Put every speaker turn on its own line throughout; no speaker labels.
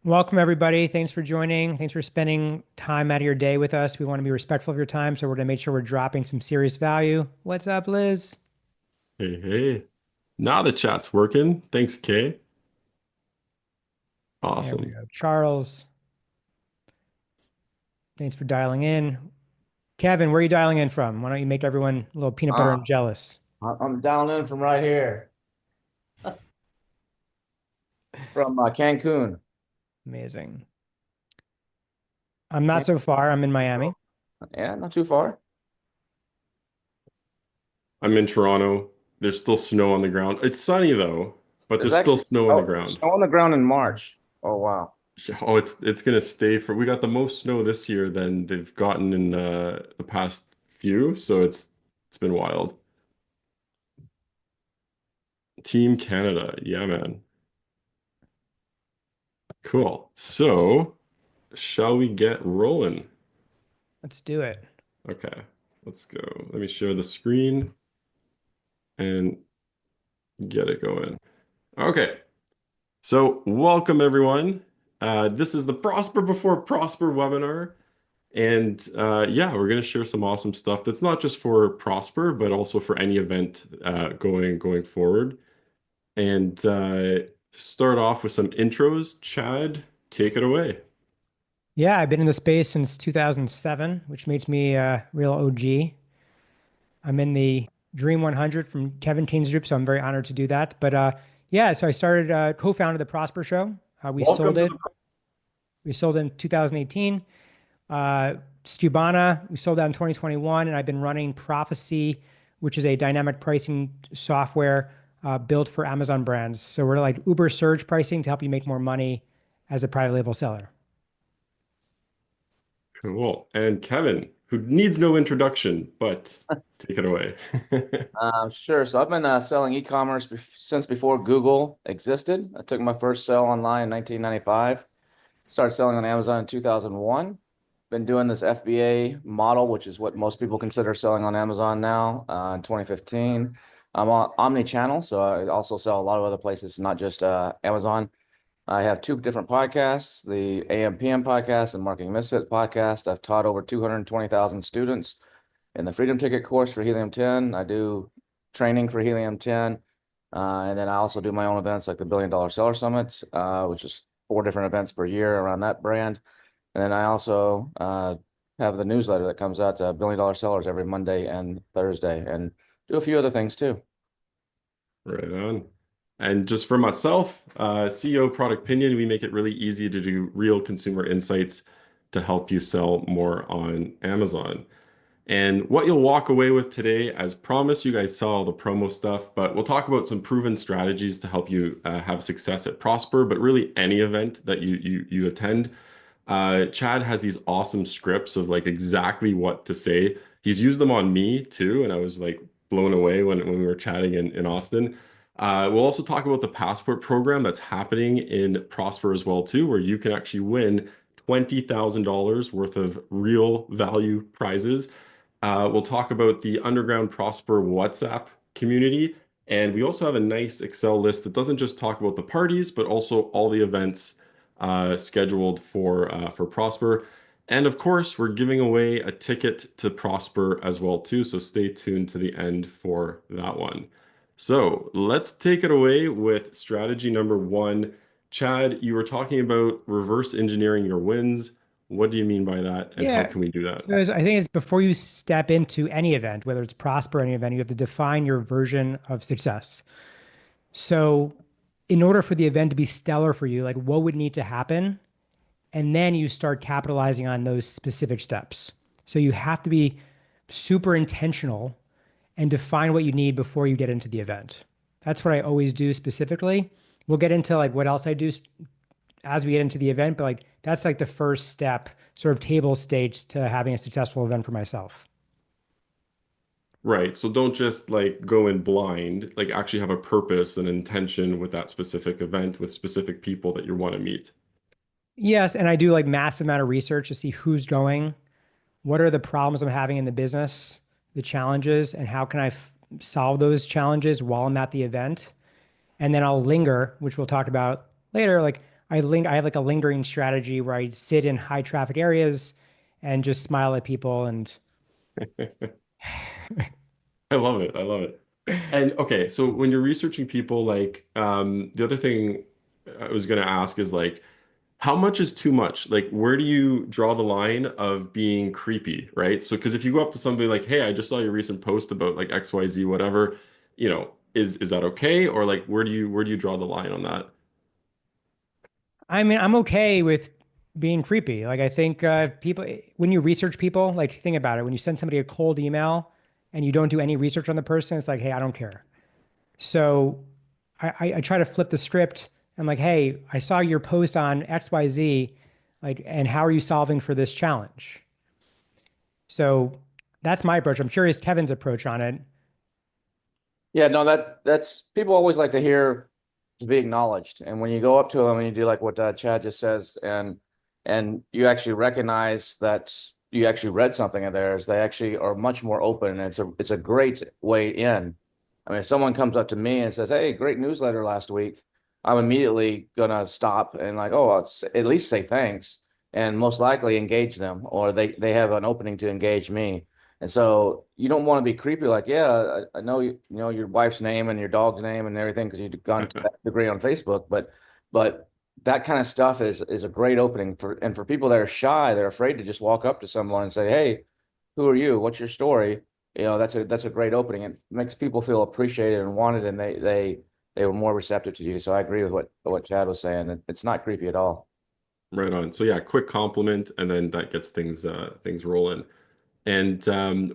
Welcome, everybody. Thanks for joining. Thanks for spending time out of your day with us. We want to be respectful of your time, so we're going to make sure we're dropping some serious value. What's up, Liz?
Hey, hey. Now the chat's working. Thanks, Kay.
There we
Awesome.
go. Charles, thanks for dialing in. Kevin, where are you dialing in from? Why don't you make everyone a little peanut butter
Uh,
and jealous?
I'm dialing in from right here, from Cancun.
Amazing. I'm not so far. I'm in Miami.
Yeah, not too far.
I'm in Toronto. There's still snow on the ground. It's sunny though, but
There's
there's still
actually
snow on the
there's
ground.
snow on the ground in March. Oh wow.
Oh, it's gonna stay for we got the most snow this year than they've gotten in the past few, so it's been wild. Team Canada. Yeah, man. Cool. So, shall we get rolling?
Let's do it.
Okay, let's go. Let me share the screen and get it going. Okay. So, welcome everyone. This is the Prosper Before Prosper webinar. And yeah, we're going to share some awesome stuff that's not just for Prosper, but also for any event going forward. And start off with some intros. Chad, take it away.
Yeah, I've been in the space since 2007, which makes me a real OG. I'm in the Dream 100 from Kevin Kane's group, so I'm very honored to do that. But yeah, so I started, co-founded the Prosper Show. We sold
Welcome to
it. We sold it in 2018. Stubana, we sold that in 2021, and I've been running Prophecy, which is a dynamic pricing software built for Amazon brands. So we're like Uber surge pricing to help you make more money as a private label seller.
Cool. And Kevin, who needs no introduction, but take it away.
Sure. So I've been selling e-commerce since before Google existed. I took my first sale online in 1995. Started selling on Amazon in 2001. Been doing this FBA model, which is what most people consider selling on Amazon now, in 2015. I'm on omni-channel, so I also sell a lot of other places, not just Amazon. I have two different podcasts, the AM/PM podcast and Marketing Misfit podcast. I've taught over 220,000 students in the Freedom Ticket course for Helium 10. I do training for Helium 10. And then I also do my own events like the $1 Billion Seller Summit, which is four different events per year around that brand. And then I also have the newsletter that comes out to $1 Billion Sellers every Monday and Thursday, and do a few other things too.
Right on. And just for myself, CEO Product Pinion, we make it really easy to do real consumer insights to help you sell more on Amazon. And what you'll walk away with today, as promised, you guys saw all the promo stuff, but we'll talk about some proven strategies to help you have success at Prosper, but really any event that you attend. Chad has these awesome scripts of like exactly what to say. He's used them on me too, and I was like blown away when we were chatting in Austin. We'll also talk about the passport program that's happening in Prosper as well too, where you can actually win $20,000 worth of real value prizes. We'll talk about the Underground Prosper WhatsApp community. And we also have a nice Excel list that doesn't just talk about the parties, but also all the events scheduled for Prosper. And of course, we're giving away a ticket to Prosper as well too. So stay tuned to the end for that one. So let's take it away with strategy number one. Chad, you were talking about reverse engineering your wins. What do you mean by that, and how
Yeah,
can we do that?
because I think it's before you step into any event, whether it's Prosper or any event, you have to define your version of success. So, in order for the event to be stellar for you, like what would need to happen? And then you start capitalizing on those specific steps. So, you have to be super intentional and define what you need before you get into the event. That's what I always do specifically. We'll get into like what else I do as we get into the event, but like that's like the first step, sort of table stakes to having a successful event for myself.
Right. So don't just like go in blind, like actually have a purpose and intention with that specific event with specific people that you want to meet.
Yes, and I do like massive amount of research to see who's going, what are the problems I'm having in the business, the challenges, and how can I solve those challenges while I'm at the event. And then I'll linger, which we'll talk about later. Like I have like a lingering strategy where I sit in high traffic areas and just smile at people and
I love it. I love it. And okay, so when you're researching people, like the other thing I was going to ask is like, how much is too much? Like, where do you draw the line of being creepy, right? So, because if you go up to somebody like, "Hey, I just saw your recent post about like XYZ, whatever," is that okay? Or like, where do you draw the line on that?
I mean, I'm okay with being creepy. Like I think people, when you research people, like think about it. When you send somebody a cold email and you don't do any research on the person, it's like, hey, I don't care. So I try to flip the script. I'm like, hey, I saw your post on XYZ, like, and how are you solving for this challenge? So that's my approach. I'm curious Kevin's approach on it.
Yeah, no, that's people always like to hear to be acknowledged, and when you go up to them and you do like what Chad just says, and you actually recognize that you actually read something of theirs, they actually are much more open, and it's a great way in. I mean, if someone comes up to me and says, "Hey, great newsletter last week," I'm immediately gonna stop and like, oh, at least say thanks, and most likely engage them, or they have an opening to engage me. And so you don't want to be creepy, like, yeah, I know you know your wife's name and your dog's name and everything because you've gone to that degree on Facebook, but that kind of stuff is a great opening for people that are shy, they're afraid to just walk up to someone and say, "Hey, who are you? What's your story?" You know, that's a great opening. It makes people feel appreciated and wanted, and they were more receptive to you. So I agree with what Chad was saying. It's not creepy at all.
Right on. So yeah, quick compliment, and then that gets things rolling. And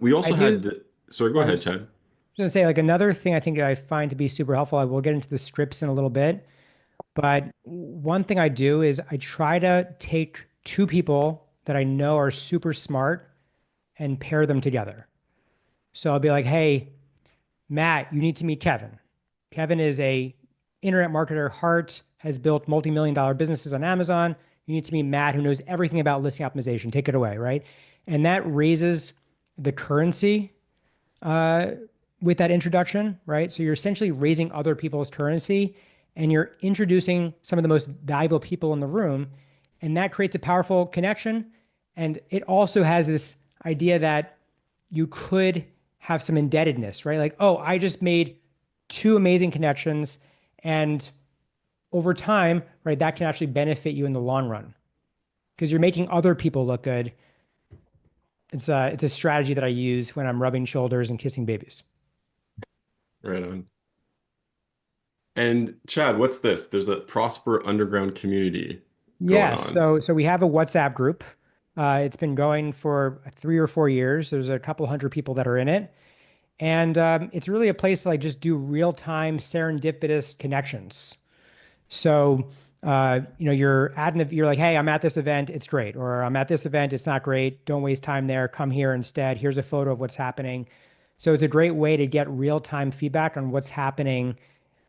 we
I
also
do.
had sorry, go
I
ahead,
was
Chad.
going to say, like, another thing I think I find to be super helpful, I will get into the scripts in a little bit, but one thing I do is I try to take two people that I know are super smart and pair them together. So I'll be like, hey, Matt, you need to meet Kevin. Kevin is a internet marketer, heart, has built multi-million dollar businesses on Amazon. You need to meet Matt, who knows everything about listing optimization. Take it away, right? And that raises the currency uh, with that introduction, right? So you're essentially raising other people's currency and you're introducing some of the most valuable people in the room. And that creates a powerful connection. And it also has this idea that you could have some indebtedness, right? Like, oh, I just made two amazing connections. And over time, right, that can actually benefit you in the long run because you're making other people look good. It's a strategy that I use when I'm rubbing shoulders and kissing babies.
Right on. And Chad, what's this? There's a Prosper Underground community going
Yeah,
on.
so we have a WhatsApp group. It's been going for 3 or 4 years. There's a couple hundred people that are in it, and it's really a place to like just do real-time serendipitous connections. So, you're like, hey, I'm at this event, it's great, or I'm at this event, it's not great. Don't waste time there. Come here instead. Here's a photo of what's happening. So it's a great way to get real-time feedback on what's happening,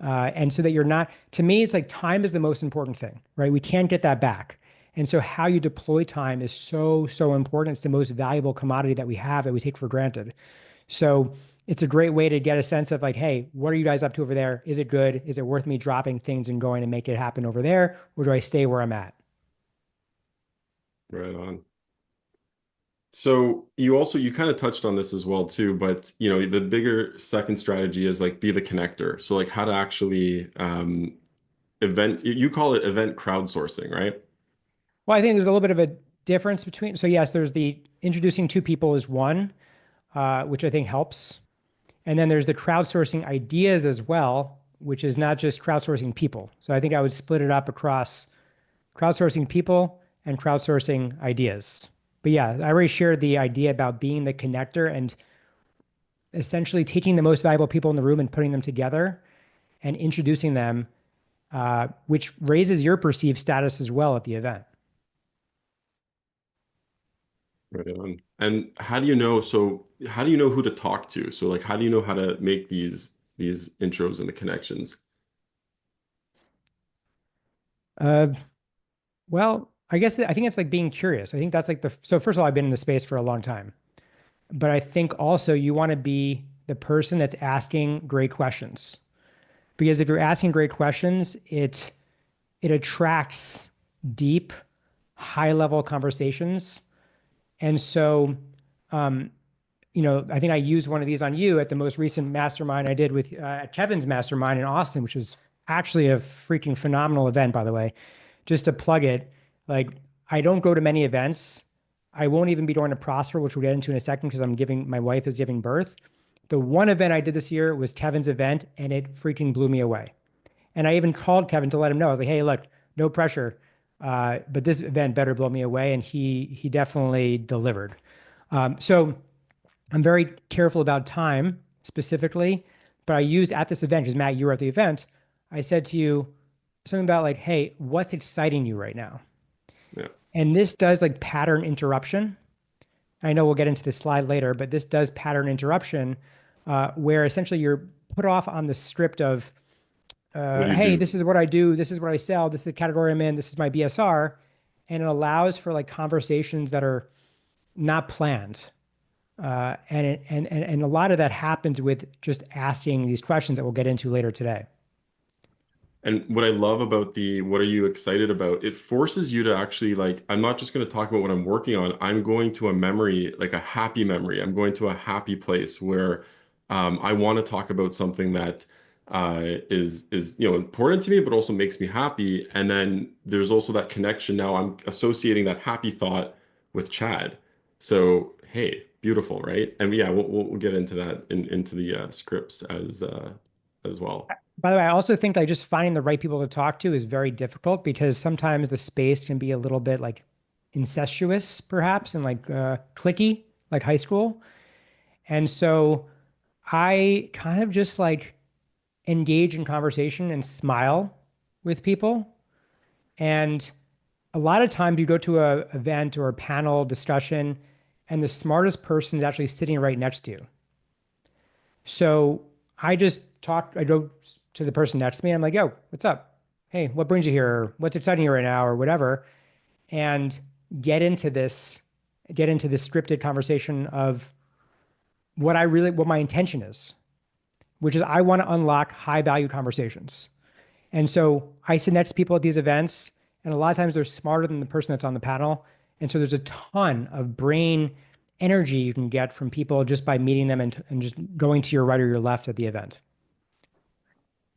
and so that you're not. To me, it's like time is the most important thing, right? We can't get that back, and so how you deploy time is so important. It's the most valuable commodity that we have that we take for granted. So it's a great way to get a sense of like, hey, what are you guys up to over there? Is it good? Is it worth me dropping things and going and make it happen over there? Or do I stay where I'm at?
Right on. So you kind of touched on this as well too, but the bigger second strategy is like be the connector. So like how to actually you call it event crowdsourcing, right?
Well, I think there's a little bit of a difference between. So yes, there's the introducing two people is one, which I think helps. And then there's the crowdsourcing ideas as well, which is not just crowdsourcing people. So I think I would split it up across crowdsourcing people and crowdsourcing ideas. But yeah, I already shared the idea about being the connector and essentially taking the most valuable people in the room and putting them together and introducing them, which raises your perceived status as well at the event.
Right on. And how do you know who to talk to? So like how do you know how to make these intros and the connections?
Uh, well, I think it's like being curious. I think that's like so first of all, I've been in the space for a long time, but I think also you want to be the person that's asking great questions because if you're asking great questions, it it attracts deep, high level conversations. And so, um, I think I used one of these on you at the most recent mastermind I did with at Kevin's mastermind in Austin, which was actually a freaking phenomenal event, by the way. Just to plug it, like I don't go to many events. I won't even be going to Prosper, which we'll get into in a second because my wife is giving birth. The one event I did this year was Kevin's event, and it freaking blew me away. And I even called Kevin to let him know. I was like, hey, look, no pressure, but this event better blow me away. And he definitely delivered. So I'm very careful about time specifically, but I used at this event, because Matt, you were at the event. I said to you something about like, hey, what's exciting you right now?
Yeah.
And this does like pattern interruption. I know we'll get into this slide later, but this does pattern interruption, where essentially you're put off on the script of,
What do you
hey,
do?
this is what I do, this is what I sell, this is the category I'm in, this is my BSR, and it allows for like conversations that are not planned. And a lot of that happens with just asking these questions that we'll get into later today.
And what I love about the what are you excited about? It forces you to actually like, I'm not just going to talk about what I'm working on. I'm going to a memory, like a happy memory. I'm going to a happy place where I want to talk about something that is important to me, but also makes me happy. And then there's also that connection. Now I'm associating that happy thought with Chad. So hey, beautiful, right? And yeah, we'll get into that into the scripts as well.
By the way, I also think like just finding the right people to talk to is very difficult because sometimes the space can be a little bit like incestuous, perhaps, and like clicky, like high school. And so I kind of just like engage in conversation and smile with people. And a lot of times you go to a event or a panel discussion, and the smartest person is actually sitting right next to you. So I go to the person next to me. I'm like, yo, what's up? Hey, what brings you here? Or what's exciting you right now? Or whatever. And get into this, get into this scripted conversation of what my intention is, which is I want to unlock high value conversations. And so I sit next to people at these events, and a lot of times they're smarter than the person that's on the panel. And so there's a ton of brain energy you can get from people just by meeting them and just going to your right or your left at the event.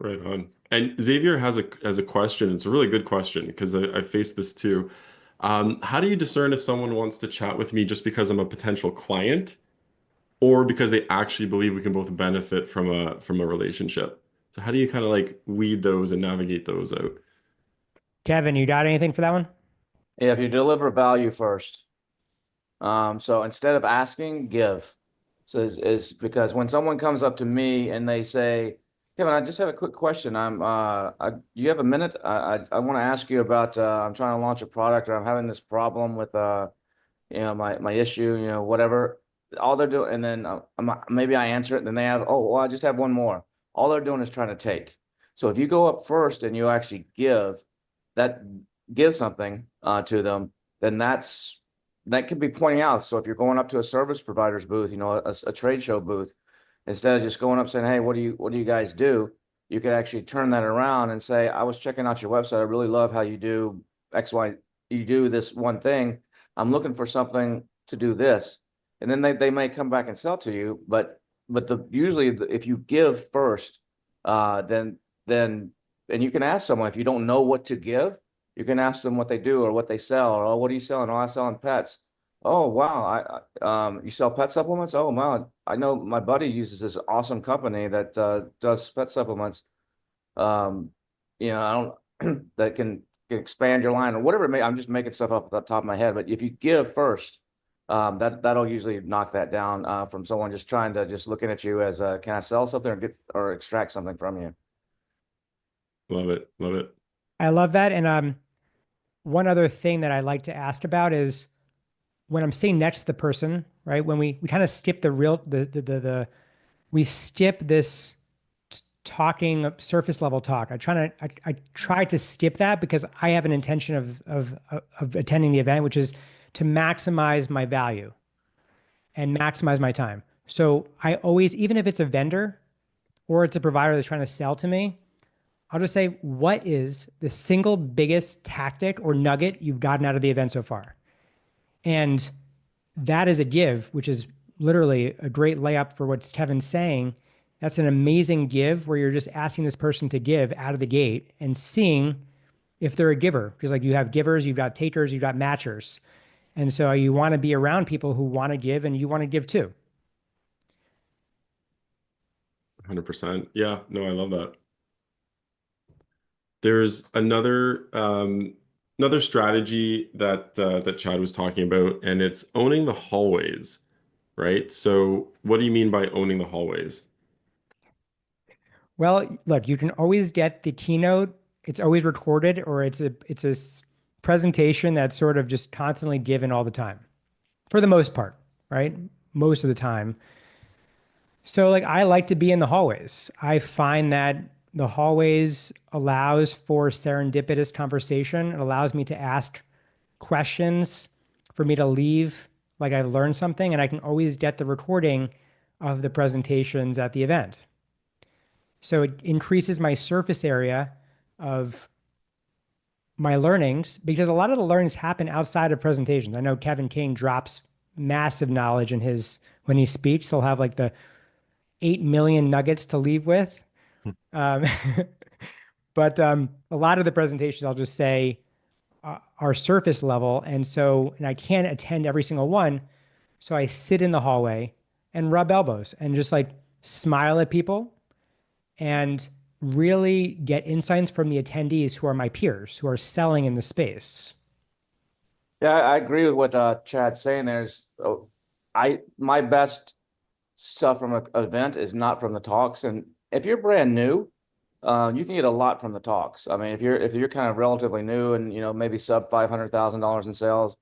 Right on. And Xavier has a question. It's a really good question because I faced this too. How do you discern if someone wants to chat with me just because I'm a potential client or because they actually believe we can both benefit from a relationship? So how do you kind of like weed those and navigate those out?
Kevin, you got anything for that one?
Yeah, if you deliver value first. So instead of asking, give. So is because when someone comes up to me and they say, Kevin, I just have a quick question. Do you have a minute? I want to ask you about, I'm trying to launch a product or I'm having this problem with, my issue, whatever. All they're doing, and then maybe I answer it, and then they have, oh, well, I just have one more. All they're doing is trying to take. So if you go up first and you actually that, give something to them, then that could be pointing out. So if you're going up to a service provider's booth, a trade show booth, instead of just going up saying, hey, what do you guys do? You could actually turn that around and say, I was checking out your website. I really love how you do X, Y, you do this one thing. I'm looking for something to do this. And then they may come back and sell to you, but usually if you give first, then and you can ask someone if you don't know what to give, you can ask them what they do or what they sell, or, oh, what are you selling? Oh, I'm selling pets. Oh, wow. You sell pet supplements? Oh, wow. I know my buddy uses this awesome company that does pet supplements. Um, I don't that can expand your line or whatever it may. I'm just making stuff up at the top of my head. But if you give first, that'll usually knock that down from someone just trying to just looking at you as can I sell something or get or extract something from you?
Love it. Love it.
I love that. And one other thing that I like to ask about is when I'm sitting next to the person, right? When we kind of skip we skip this talking surface level talk. I try to skip that because I have an intention of attending the event, which is to maximize my value and maximize my time. So I always, even if it's a vendor or it's a provider that's trying to sell to me, I'll just say, what is the single biggest tactic or nugget you've gotten out of the event so far? And that is a give, which is literally a great layup for what Kevin's saying. That's an amazing give where you're just asking this person to give out of the gate and seeing if they're a giver. Because like you have givers, you've got takers, you've got matchers. And so you want to be around people who want to give and you want to give too.
100%. Yeah, no, I love that. There's another strategy that Chad was talking about, and it's owning the hallways, right? So what do you mean by owning the hallways?
Well, look, you can always get the keynote. It's always recorded or it's a presentation that's sort of just constantly given all the time for the most part, right? Most of the time. So like I like to be in the hallways. I find that the hallways allows for serendipitous conversation. It allows me to ask questions for me to leave like I've learned something and I can always get the recording of the presentations at the event. So it increases my surface area of my learnings because a lot of the learnings happen outside of presentations. I know Kevin King drops massive knowledge in his when he speaks. He'll have like the 8 million nuggets to leave with. Um, but a lot of the presentations I'll just say are surface level. And I can't attend every single one. So I sit in the hallway and rub elbows and just like smile at people and really get insights from the attendees who are my peers, who are selling in the space.
Yeah, I agree with what Chad's saying. I my best stuff from an event is not from the talks. And if you're brand new, you can get a lot from the talks. I mean, if you're kind of relatively new and maybe sub $500,000 in sales,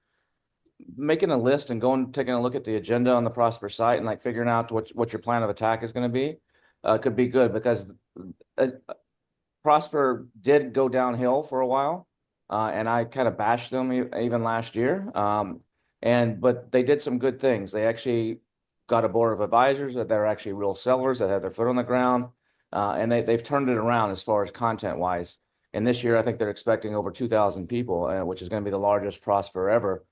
making a list and going taking a look at the agenda on the Prosper site and like figuring out what your plan of attack is going to be could be good because uh, Prosper did go downhill for a while, and I kind of bashed them even last year. But they did some good things. They actually got a board of advisors that they're actually real sellers that have their foot on the ground, and they've turned it around as far as content wise. And this year, I think they're expecting over 2,000 people, which is going to be the largest Prosper ever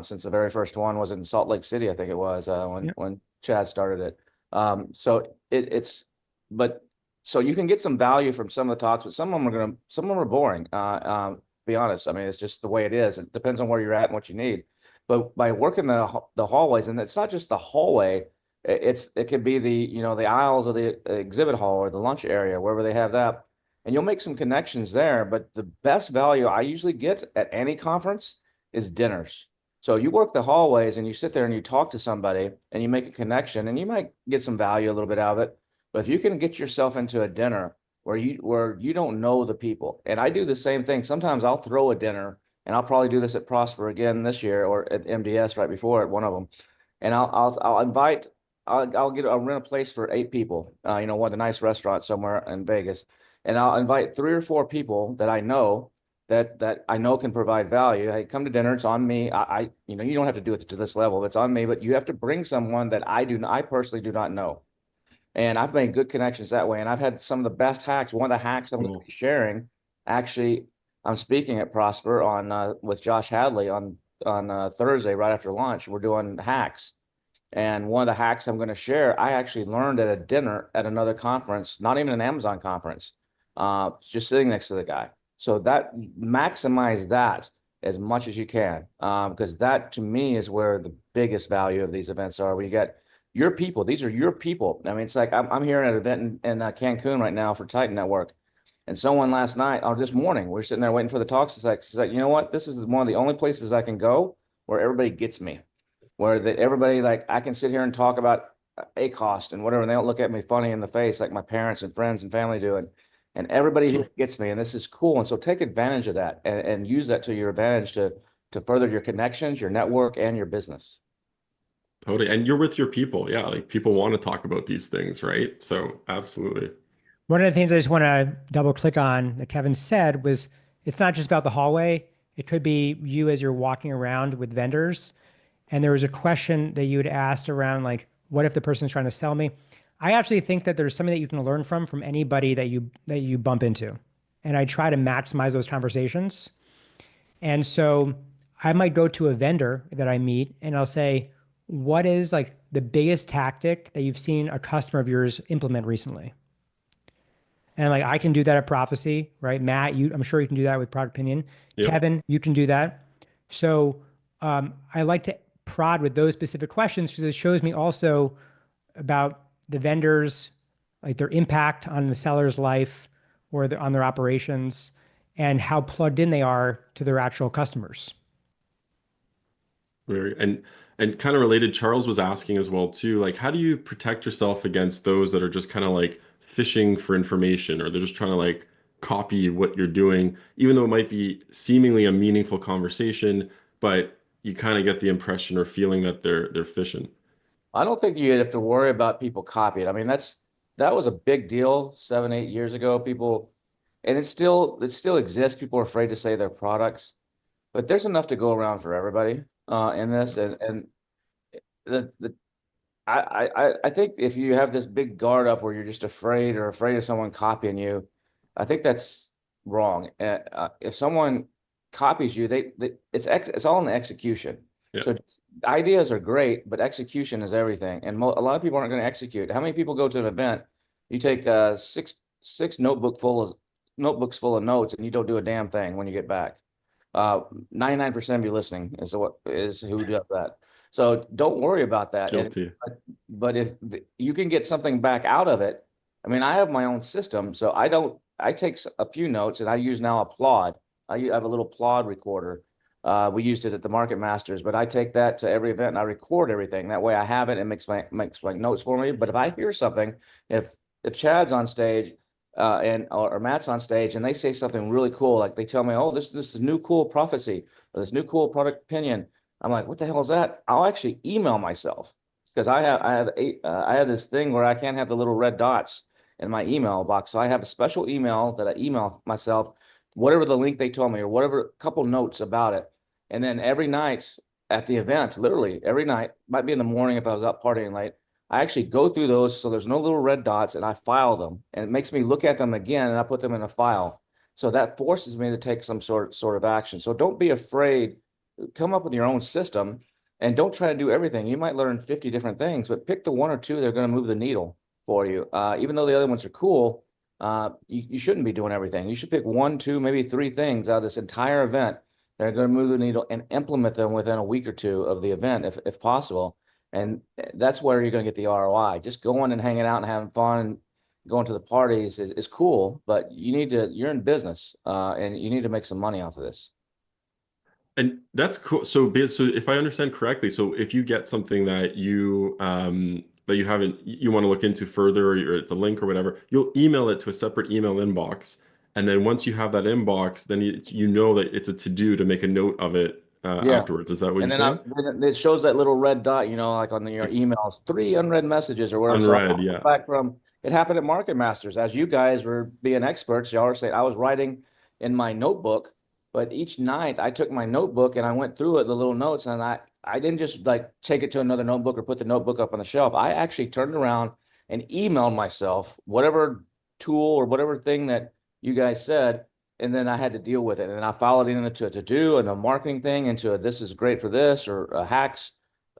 since the very first one was in Salt Lake City, I think it was
Yeah.
when Chad started it. So it's but so you can get some value from some of the talks, but some of them are boring. Be honest. I mean, it's just the way it is. It depends on where you're at and what you need. But by working the hallways, and it's not just the hallway, it could be the aisles of the exhibit hall or the lunch area, wherever they have that. And you'll make some connections there. But the best value I usually get at any conference is dinners. So you work the hallways and you sit there and you talk to somebody and you make a connection and you might get some value a little bit out of it. But if you can get yourself into a dinner where you don't know the people, and I do the same thing. Sometimes I'll throw a dinner, and I'll probably do this at Prosper again this year or at MDS right before at one of them, and I'll invite. I'll rent a place for 8 people. One of the nice restaurants somewhere in Vegas, and I'll invite 3 or 4 people that I know that I know can provide value. Hey, come to dinner. It's on me. You don't have to do it to this level. It's on me, but you have to bring someone that I personally do not know. And I've made good connections that way. And I've had some of the best hacks. One of the hacks I'm going to
Cool.
be sharing, actually, I'm speaking at Prosper on with Josh Hadley on Thursday right after lunch. We're doing hacks. And one of the hacks I'm going to share, I actually learned at a dinner at another conference, not even an Amazon conference, just sitting next to the guy. So that maximize that as much as you can, because that to me is where the biggest value of these events are. When you get your people, these are your people. I mean, it's like I'm here at an event in Cancun right now for Titan Network. And someone last night or this morning, we're sitting there waiting for the talks. She's like, you know what? This is one of the only places I can go where everybody gets me, where everybody like I can sit here and talk about a cost and whatever, and they don't look at me funny in the face like my parents and friends and family do. And everybody here gets me, and this is cool. And so take advantage of that and use that to your advantage to further your connections, your network, and your business.
Totally. And you're with your people. Yeah, like people want to talk about these things, right? So absolutely.
One of the things I just want to double click on that Kevin said was it's not just about the hallway. It could be you as you're walking around with vendors. And there was a question that you had asked around like, what if the person's trying to sell me? I actually think that there's something that you can learn from anybody that you bump into. And I try to maximize those conversations. And so I might go to a vendor that I meet and I'll say, what is like the biggest tactic that you've seen a customer of yours implement recently? And like I can do that at Prophecy, right? Matt, I'm sure you can do that with Product Opinion.
Yep.
Kevin, you can do that. So I like to prod with those specific questions because it shows me also about the vendors, like their impact on the seller's life or on their operations, and how plugged in they are to their actual customers.
Very, and kind of related, Charles was asking as well too, like how do you protect yourself against those that are just kind of like fishing for information, or they're just trying to like copy what you're doing, even though it might be seemingly a meaningful conversation, but you kind of get the impression or feeling that they're fishing.
I don't think you have to worry about people copying. I mean, that was a big deal 7, 8 years ago. People, and it still exists. People are afraid to say their products, but there's enough to go around for everybody in this. And the I think if you have this big guard up where you're just afraid of someone copying you, I think that's wrong. If someone copies you, it's all in the execution.
Yeah.
So ideas are great, but execution is everything. And a lot of people aren't going to execute. How many people go to an event? You take six notebooks full of notes, and you don't do a damn thing when you get back. 99% of you listening is who does that. So don't worry about that. And
Guilty.
but if you can get something back out of it, I mean, I have my own system, so I take a few notes and I use now a Plod. I have a little Plod recorder. We used it at the Market Masters, but I take that to every event and I record everything. That way I have it and makes my notes for me. But if I hear something, if Chad's on stage or Matt's on stage and they say something really cool, like they tell me, oh, this is new cool prophecy or this new cool product opinion. I'm like, what the hell is that? I'll actually email myself because I have this thing where I can't have the little red dots in my email box. So I have a special email that I email myself, whatever the link they told me or whatever couple notes about it. And then every night at the event, literally every night, might be in the morning if I was out partying late, I actually go through those so there's no little red dots and I file them and it makes me look at them again and I put them in a file. So that forces me to take some sort of action. So don't be afraid. Come up with your own system and don't try to do everything. You might learn 50 different things, but pick the one or two that are going to move the needle for you. Even though the other ones are cool, you shouldn't be doing everything. You should pick one, two, maybe three things out of this entire event that are going to move the needle and implement them within a week or two of the event, if possible. And that's where you're going to get the ROI. Just going and hanging out and having fun and going to the parties is cool, but you're in business, and you need to make some money off of this.
And that's cool. So if I understand correctly, so if you get something that you haven't you want to look into further, or it's a link or whatever, you'll email it to a separate email inbox. And then once you have that inbox, then you know that it's a to-do to make a note of it
Yeah.
afterwards. Is that what you're
And
saying?
then it shows that little red dot, like on your
Like
emails, three unread messages or whatever. So
unread,
I'll go
yeah.
back from it happened at Market Masters. As you guys were being experts, y'all were saying I was writing in my notebook, but each night I took my notebook and I went through it, the little notes, and I didn't just like take it to another notebook or put the notebook up on the shelf. I actually turned around and emailed myself whatever tool or whatever thing that you guys said, and then I had to deal with it. And then I followed it into a to do and a marketing thing into a this is great for this or a hacks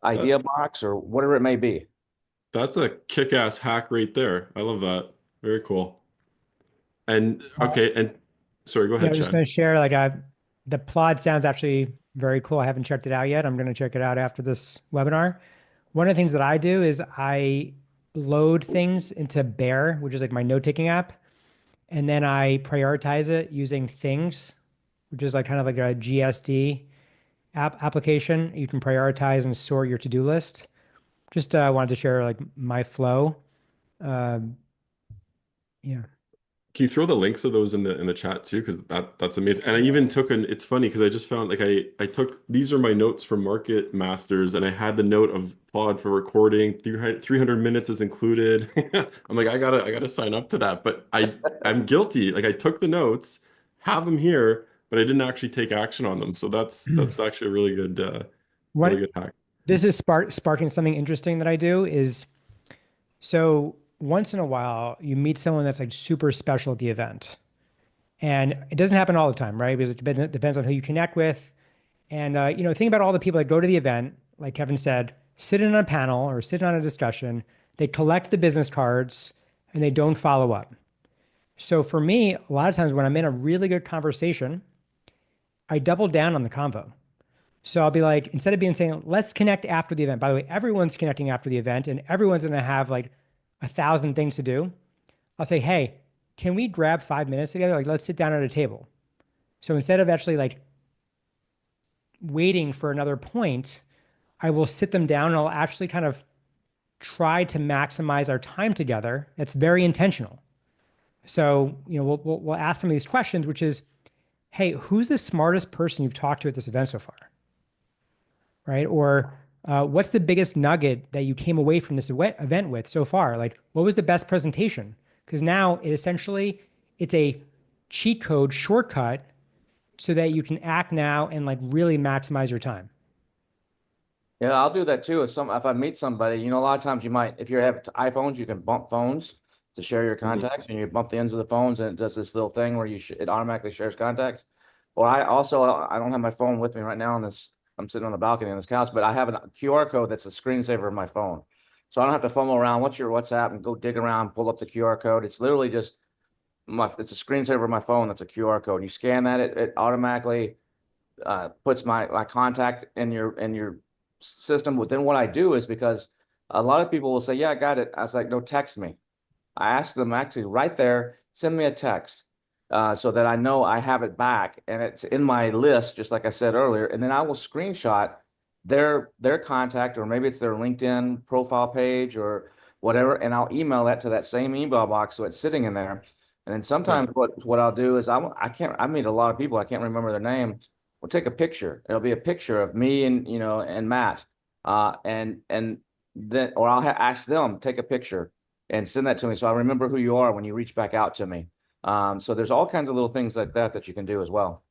That,
idea box or whatever it may be.
that's a kick-ass hack right there. I love that. Very cool. And okay, and sorry, go
Yeah, I
ahead,
was just
Chad.
going to share the plot sounds actually very cool. I haven't checked it out yet. I'm going to check it out after this webinar. One of the things that I do is I load things into Bear, which is like my note-taking app, and then I prioritize it using Things, which is like kind of like a GSD application. You can prioritize and sort your to-do list. Just wanted to share like my flow. Um, yeah.
Can you throw the links of those in the chat too? Because that's amazing. And I even took it's funny because I just found like I took these are my notes from Market Masters and I had the note of Pod for recording. 300 minutes is included. I'm like, I gotta sign up to that. But I'm guilty. Like I took the notes, have them here, but I didn't actually take action on them. So that's actually a really
What
good hack.
this is sparking something interesting that I do is so once in a while you meet someone that's like super special at the event. And it doesn't happen all the time, right? Because it depends on who you connect with. And think about all the people that go to the event, like Kevin said, sit in on a panel or sit on a discussion, they collect the business cards and they don't follow up. So for me, a lot of times when I'm in a really good conversation, I double down on the convo. So I'll be like, instead of being saying, let's connect after the event. By the way, everyone's connecting after the event and everyone's going to have like 1,000 things to do. I'll say, hey, can we grab 5 minutes together? Like, let's sit down at a table. So instead of actually like waiting for another point, I will sit them down and I'll actually kind of try to maximize our time together. It's very intentional. So, we'll ask some of these questions, which is, hey, who's the smartest person you've talked to at this event so far? Right? Or what's the biggest nugget that you came away from this event with so far? Like, what was the best presentation? Because now it's a cheat code shortcut so that you can act now and like really maximize your time.
Yeah, I'll do that too. If I meet somebody, a lot of times you might, if you have iPhones, you can bump phones to share your
Mhm.
contacts, and you bump the ends of the phones, and it does this little thing where it automatically shares contacts. Or I don't have my phone with me right now on this. I'm sitting on the balcony on this couch, but I have a QR code that's a screensaver of my phone, so I don't have to fumble around. What's your WhatsApp and go dig around, pull up the QR code. It's literally just it's a screensaver of my phone that's a QR code. You scan that, it automatically puts my contact in your system. But then what I do is, because a lot of people will say, yeah, I got it. I was like, no, text me. I ask them actually right there, send me a text, so that I know I have it back and it's in my list, just like I said earlier. And then I will screenshot their contact, or maybe it's their LinkedIn profile page or whatever, and I'll email that to that same email box so it's sitting in there. And then
Huh.
sometimes what I'll do is I meet a lot of people, I can't remember their name. We'll take a picture. It'll be a picture of me and Matt, and then or ask them take a picture and send that to me so I remember who you are when you reach back out to me. So there's all kinds of little things like that you can do as well.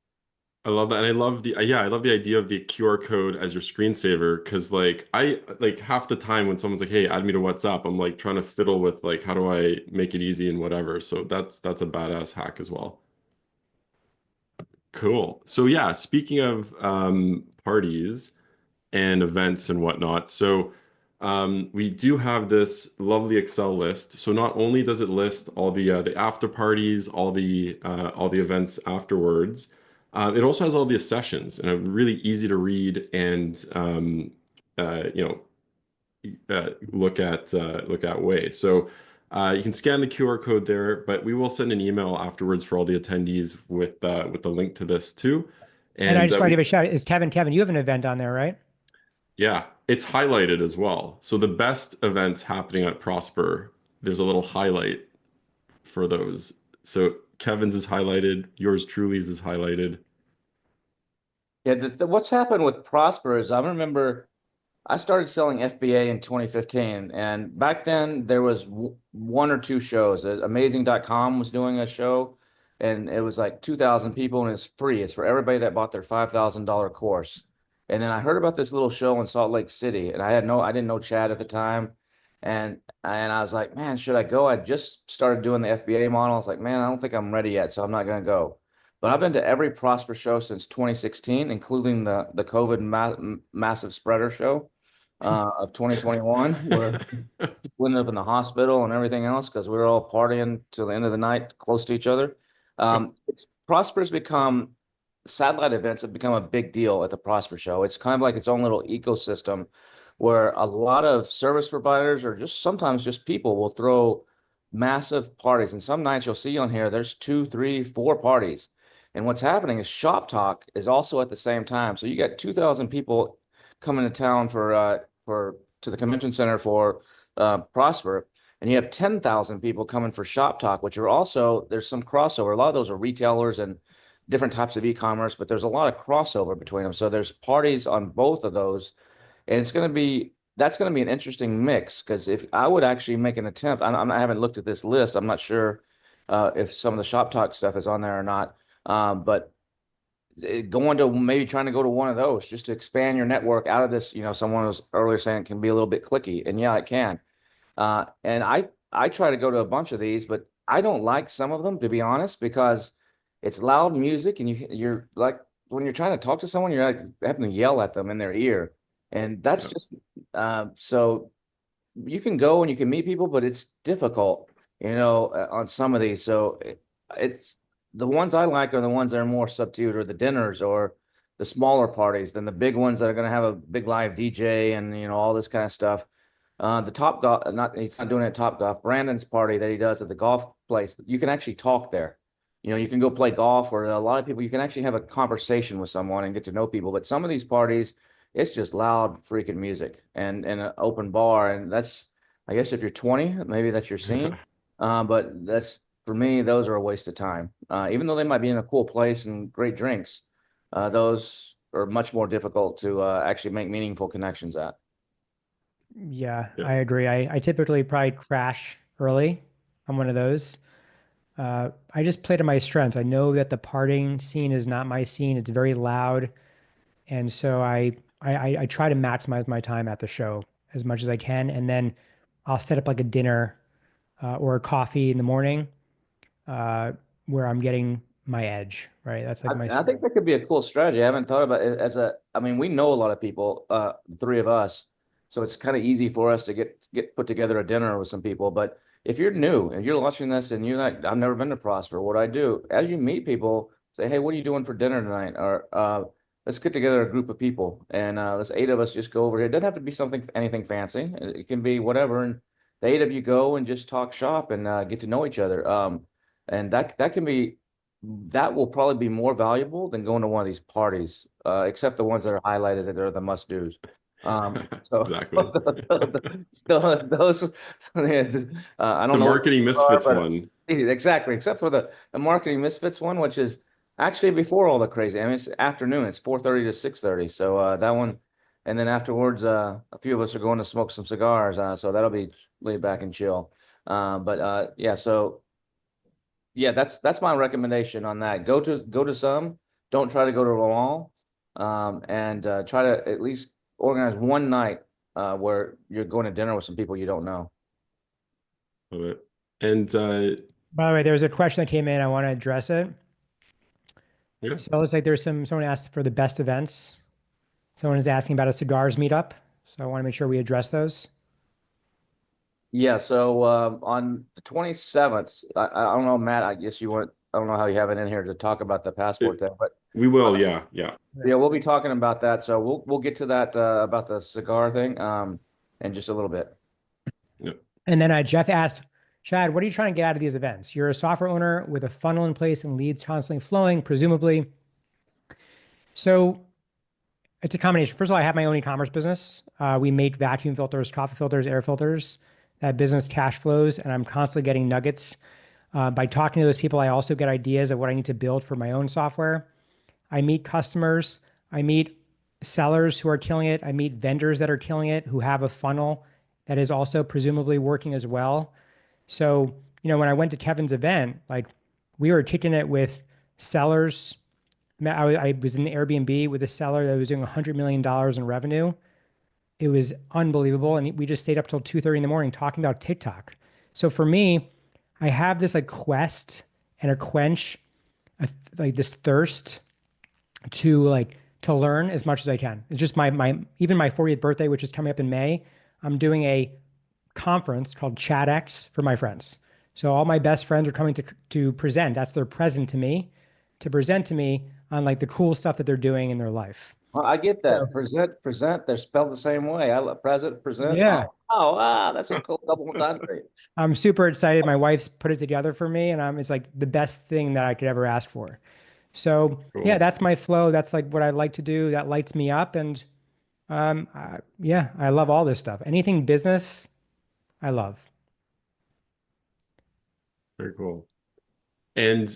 I love that. And I love I love the idea of the QR code as your screensaver because I like half the time when someone's like, hey, add me to WhatsApp, I'm like trying to fiddle with like how do I make it easy and whatever. So that's a badass hack as well. Cool. So yeah, speaking of parties and events and whatnot. So we do have this lovely Excel list. So not only does it list all the after parties, all the events afterwards, it also has all the sessions in a really easy to read and uh, you know look at way. So you can scan the QR code there, but we will send an email afterwards for all the attendees with the link to this too.
And I
And
just want to give a shout out. Is Kevin, you have an event on there, right?
yeah, it's highlighted as well. So the best events happening at Prosper, there's a little highlight for those. So Kevin's is highlighted, yours truly's is highlighted.
Yeah, what's happened with Prosper is I remember I started selling FBA in 2015, and back then there was one or two shows. Amazing.com was doing a show, and it was like 2,000 people, and it's free. It's for everybody that bought their $5,000 course. And then I heard about this little show in Salt Lake City, and I didn't know Chad at the time, and I was like, man, should I go? I just started doing the FBA model. I was like, man, I don't think I'm ready yet, so I'm not gonna go. But I've been to every Prosper show since 2016, including the COVID massive spreader show of 2021, where we ended up in the hospital and everything else because we were all partying till the end of the night, close to each other. It's Prosper's become Satellite events have become a big deal at the Prosper Show. It's kind of like its own little ecosystem where a lot of service providers or just sometimes just people will throw massive parties. And some nights you'll see on here, there's two, three, four parties. And what's happening is Shop Talk is also at the same time. So you got 2,000 people coming to town for to the convention center for Prosper, and you have 10,000 people coming for Shop Talk, which are also there's some crossover. A lot of those are retailers and different types of e-commerce, but there's a lot of crossover between them. So there's parties on both of those, and that's going to be an interesting mix because if I would actually make an attempt, I haven't looked at this list. I'm not sure if some of the Shop Talk stuff is on there or not. But going to maybe trying to go to one of those just to expand your network out of this, someone was earlier saying it can be a little bit clicky, and yeah, it can. And I try to go to a bunch of these, but I don't like some of them, to be honest, because it's loud music and you're like when you're trying to talk to someone, you're like having to yell at them in their ear. And that's
Yeah.
just so you can go and you can meet people, but it's difficult, on some of these. So it's the ones I like are the ones that are more subdued, or the dinners, or the smaller parties, than the big ones that are going to have a big live DJ and all this kind of stuff. The Top Golf, not he's not doing it at Top Golf. Brandon's party that he does at the golf place, you can actually talk there. You can go play golf, or a lot of people, you can actually have a conversation with someone and get to know people. But some of these parties, it's just loud freaking music and an open bar, and that's, I guess, if you're 20, maybe that's your scene. But that's for me, those are a waste of time. Even though they might be in a cool place and great drinks, those are much more difficult to actually make meaningful connections at.
Yeah,
Yeah.
I agree. I typically probably crash early. I'm one of those. I just play to my strengths. I know that the partying scene is not my scene. It's very loud. And so I try to maximize my time at the show as much as I can. And then I'll set up like a dinner or a coffee in the morning uh, where I'm getting my edge, right? That's like my
I think
strength.
that could be a cool strategy. I haven't thought about it I mean, we know a lot of people, the three of us, so it's kind of easy for us to get put together a dinner with some people. But if you're new and you're watching this and you're like, I've never been to Prosper, what do I do? As you meet people, say, hey, what are you doing for dinner tonight? Or let's get together a group of people and let's eight of us just go over here. It doesn't have to be anything fancy. It can be whatever, and the eight of you go and just talk shop and get to know each other. And that can be that will probably be more valuable than going to one of these parties, except the ones that are highlighted that are the must do's. So
Exactly.
those, I
The
don't know what
marketing
those are,
misfits
but
one.
exactly, except for the marketing misfits one, which is actually before all the crazy. I mean, it's afternoon, it's 4:30 to 6:30. So that one, and then afterwards, a few of us are going to smoke some cigars. So that'll be laid back and chill. But yeah, so. Yeah, that's my recommendation on that. Go to some. Don't try to go to them all, and try to at least organize one night where you're going to dinner with some people you don't know.
Love it. And
By the way, there was a question that came in. I want to address it.
yeah.
So it looks like there's someone asked for the best events. Someone is asking about a cigars meetup. So I want to make sure we address those.
Yeah. So on the 27th, I don't know, Matt. I guess you want. I don't know how you have it in here to talk about the passport
It-
thing, but
we will, yeah, yeah.
yeah, we'll be talking about that. So we'll get to that about the cigar thing in just a little bit.
Yeah.
And then Jeff asked, Chad, what are you trying to get out of these events? You're a software owner with a funnel in place and leads constantly flowing, presumably. So it's a combination. First of all, I have my own e-commerce business. We make vacuum filters, coffee filters, air filters. That business cash flows, and I'm constantly getting nuggets. By talking to those people, I also get ideas of what I need to build for my own software. I meet customers. I meet sellers who are killing it. I meet vendors that are killing it who have a funnel that is also presumably working as well. So, when I went to Kevin's event, like we were kicking it with sellers. I was in the Airbnb with a seller that was doing $100 million in revenue. It was unbelievable. And we just stayed up till 2:30 in the morning talking about TikTok. So for me, I have this like quest and a quench, like this thirst to learn as much as I can. It's just my even my 40th birthday, which is coming up in May. I'm doing a conference called ChatX for my friends. So all my best friends are coming to present. That's their present to present to me on like the cool stuff that they're doing in their life.
Well, I get
So,
that. Present. They're spelled the same way. I love present, present.
yeah,
Oh, that's a cool couple of times.
I'm super excited. My wife's put it together for me, and it's like the best thing that I could ever ask for. So
That's
yeah,
cool.
that's my flow. That's like what I like to do. That lights me up, and yeah, I love all this stuff. Anything business, I love.
Very cool. And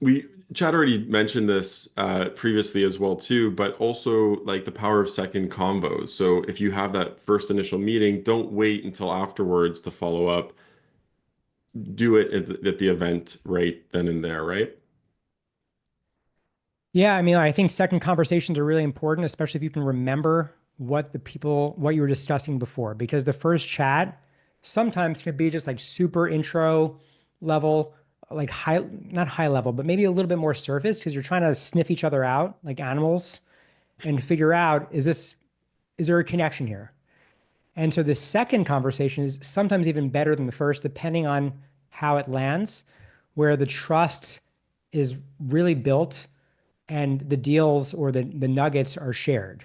we Chad already mentioned this previously as well too, but also like the power of second convos. So if you have that first initial meeting, don't wait until afterwards to follow up. Do it at the event right then and there, right?
Yeah, I mean, I think second conversations are really important, especially if you can remember what you were discussing before, because the first chat Sometimes could be just like super intro level, like high, not high level, but maybe a little bit more surface because you're trying to sniff each other out like animals and figure out, is there a connection here? And so the second conversation is sometimes even better than the first, depending on how it lands, where the trust is really built and the deals or the nuggets are shared.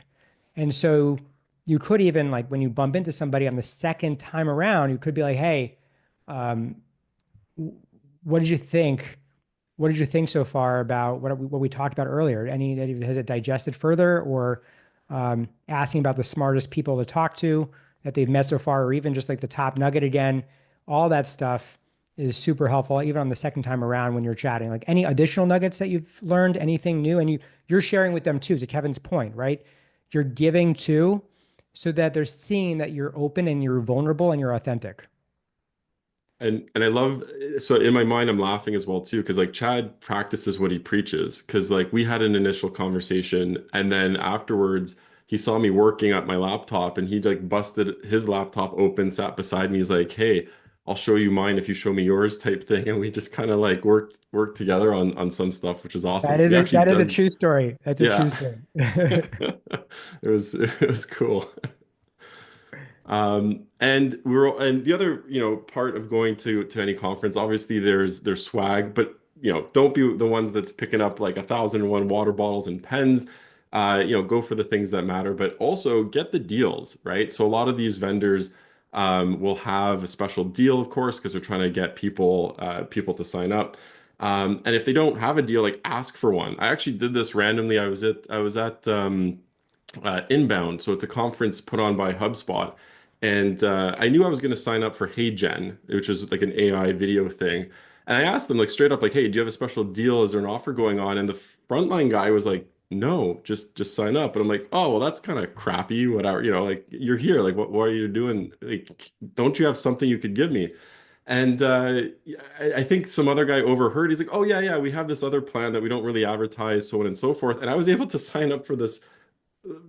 And so you could even like when you bump into somebody on the second time around, you could be like, hey, um, what did you think? What did you think so far about what we talked about earlier? Has it digested further, or asking about the smartest people to talk to that they've met so far, or even just like the top nugget again? All that stuff is super helpful, even on the second time around when you're chatting. Like any additional nuggets that you've learned, anything new, and you're sharing with them too. To Kevin's point, right? You're giving too, so that they're seeing that you're open and you're vulnerable and you're authentic.
And I love, so in my mind I'm laughing as well too because like Chad practices what he preaches because like we had an initial conversation and then afterwards he saw me working at my laptop and he like busted his laptop open, sat beside me. He's like, "Hey, I'll show you mine if you show me yours," type thing, and we just kind of like worked together on some stuff, which is awesome. So he actually
That is a
does,
true story. That's a true
yeah.
story.
It was cool. And the other, part of going to any conference, obviously there's swag, but don't be the ones that's picking up like 1,001 water bottles and pens. Go for the things that matter, but also get the deals, right? So a lot of these vendors will have a special deal, of course, because they're trying to get people to sign up. And if they don't have a deal, like ask for one. I actually did this randomly. I was at Inbound. So it's a conference put on by HubSpot. And I knew I was going to sign up for HeyGen, which is like an AI video thing. And I asked them like straight up, like, "Hey, do you have a special deal? Is there an offer going on?" And the frontline guy was like, "No, just sign up." And I'm like, "Oh, well, that's kind of crappy. Whatever, like you're here. Like, what are you doing? Like, don't you have something you could give me?" And I think some other guy overheard. He's like, "Oh yeah, yeah, we have this other plan that we don't really advertise, so on and so forth." And I was able to sign up for this